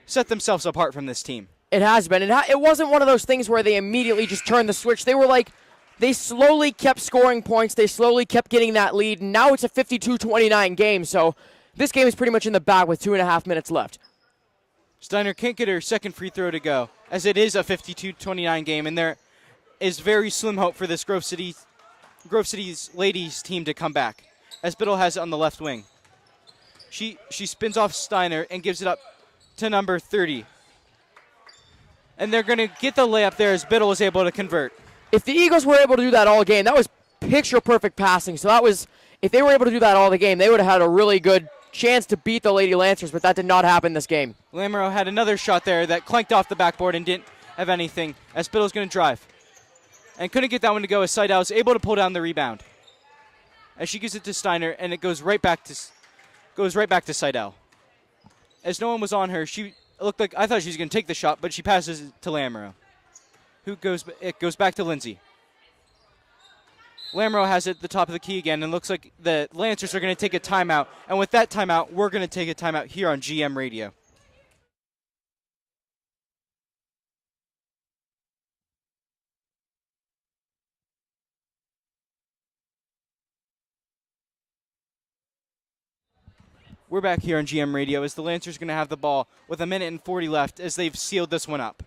set themselves apart from this team. It has been. It wasn't one of those things where they immediately just turned the switch. They slowly kept scoring points. They slowly kept getting that lead, and now it's a 52-29 game, so this game is pretty much in the bag with 2.5 minutes left. Steiner can't get her second free throw to go, as it is a 52-29 game, and there is very slim hope for this Grove City's ladies team to come back, as Biddle has it on the left wing. She spins off Steiner and gives it up to number 30. And they're going to get the layup there as Biddle was able to convert. If the Eagles were able to do that all game, that was picture-perfect passing. So if they were able to do that all the game, they would have had a really good chance to beat the Lady Lancers, but that did not happen this game. Lamoureux had another shot there that clanked off the backboard and didn't have anything, as Biddle's going to drive. And couldn't get that one to go as Seidel was able to pull down the rebound. As she gives it to Steiner, and it goes right back to Seidel. As no one was on her, I thought she was going to take the shot, but she passes it to Lamoureux. It goes back to Lindsay. Lamoureux has it at the top of the key again, and looks like the Lancers are going to take a timeout. And with that timeout, we're going to take a timeout here on GM Radio. We're back here on GM Radio as the Lancers are going to have the ball with 1:40 left as they've sealed this one up.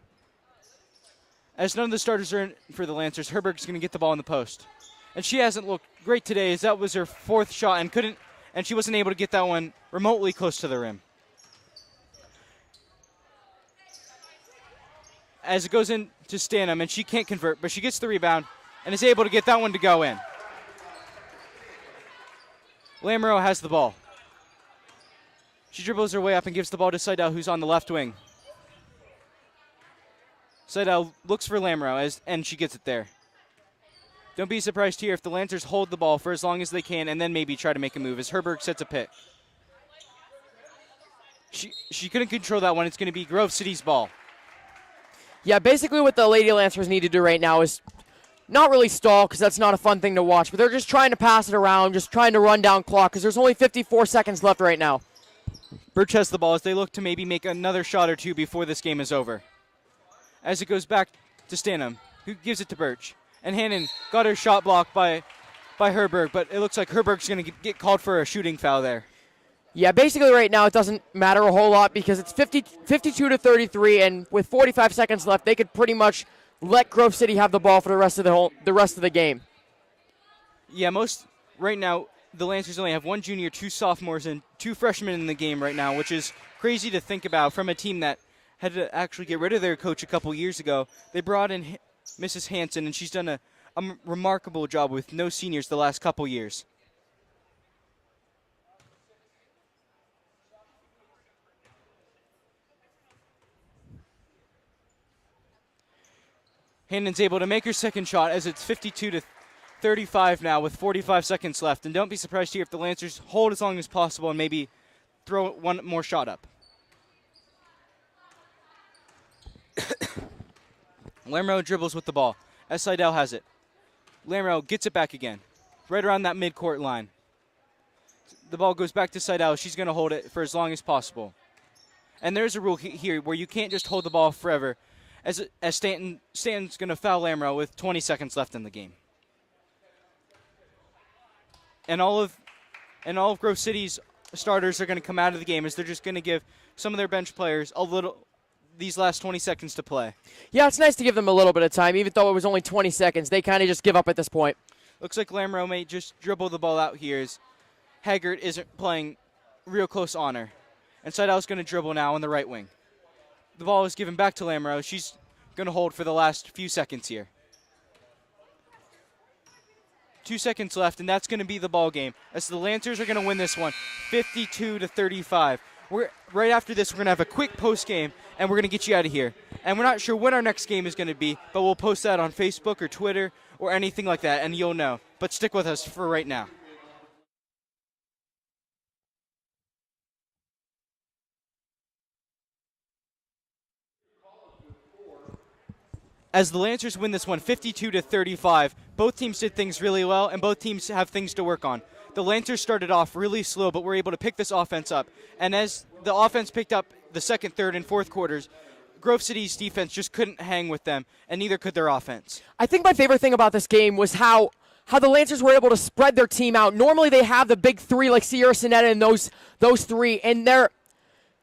As none of the starters are in for the Lancers, Herberg's going to get the ball in the post. And she hasn't looked great today, as that was her fourth shot and she wasn't able to get that one remotely close to the rim. As it goes in to Stanham, and she can't convert, but she gets the rebound and is able to get that one to go in. Lamoureux has the ball. She dribbles her way up and gives the ball to Seidel, who's on the left wing. Seidel looks for Lamoureux, and she gets it there. Don't be surprised here if the Lancers hold the ball for as long as they can and then maybe try to make a move as Herberg sets a pick. She couldn't control that one. It's going to be Grove City's ball. Yeah, basically what the Lady Lancers need to do right now is not really stall because that's not a fun thing to watch, but they're just trying to pass it around, just trying to run down clock because there's only 54 seconds left right now. Birch has the ball as they look to maybe make another shot or two before this game is over. As it goes back to Stanham, who gives it to Birch. And Hannon got her shot blocked by Herberg, but it looks like Herberg's going to get called for a shooting foul there. Yeah, basically right now it doesn't matter a whole lot because it's 52 to 33, and with 45 seconds left, they could pretty much let Grove City have the ball for the rest of the game. Yeah, right now the Lancers only have one junior, two sophomores, and two freshmen in the game right now, which is crazy to think about from a team that had to actually get rid of their coach a couple years ago. They brought in Mrs. Hanson, and she's done a remarkable job with no seniors the last couple years. Hannon's able to make her second shot as it's 52 to 35 now with 45 seconds left. And don't be surprised here if the Lancers hold as long as possible and maybe throw one more shot up. Lamro dribbles with the ball as Seidel has it. Lamro gets it back again, right around that midcourt line. The ball goes back to Seidel. She's going to hold it for as long as possible. And there's a rule here where you can't just hold the ball forever, as Stanton's going to foul Lamro with 20 seconds left in the game. And all of Grove City's starters are going to come out of the game as they're just going to give some of their bench players these last 20 seconds to play. Yeah, it's nice to give them a little bit of time, even though it was only 20 seconds. They kind of just give up at this point. Looks like Lamro may just dribble the ball out here as Haggard isn't playing real close on her. And Seidel's going to dribble now on the right wing. The ball is given back to Lamro. She's going to hold for the last few seconds here. 2 seconds left, and that's going to be the ball game as the Lancers are going to win this one 52 to 35. Right after this, we're going to have a quick post game, and we're going to get you out of here. And we're not sure when our next game is going to be, but we'll post that on Facebook or Twitter or anything like that, and you'll know. But stick with us for right now. As the Lancers win this one 52 to 35, both teams did things really well, and both teams have things to work on. The Lancers started off really slow, but were able to pick this offense up. And as the offense picked up the second, third, and fourth quarters, Grove City's defense just couldn't hang with them, and neither could their offense. I think my favorite thing about this game was how the Lancers were able to spread their team out. Normally they have the big three like Sierra Sonetta and those three, and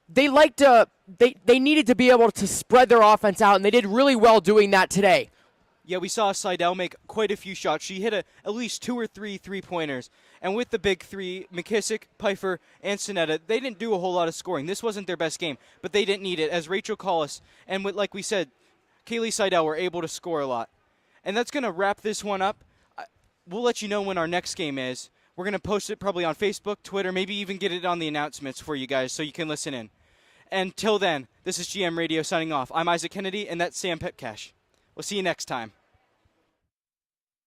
they needed to be able to spread their offense out, and they did really well doing that today. Yeah, we saw Seidel make quite a few shots. She hit at least 2 or 3 three-pointers. And with the big three, McKissick, Pfeiffer, and Sonetta, they didn't do a whole lot of scoring. This wasn't their best game, but they didn't need it, as Rachel Collis and, like we said, Kaylee Seidel were able to score a lot. And that's going to wrap this one up. We'll let you know when our next game is. We're going to post it probably on Facebook, Twitter, maybe even get it on the announcements for you guys so you can listen in. Until then, this is GM Radio signing off. I'm Isaac Kennedy, and that's Sam Petcash. We'll see you next time.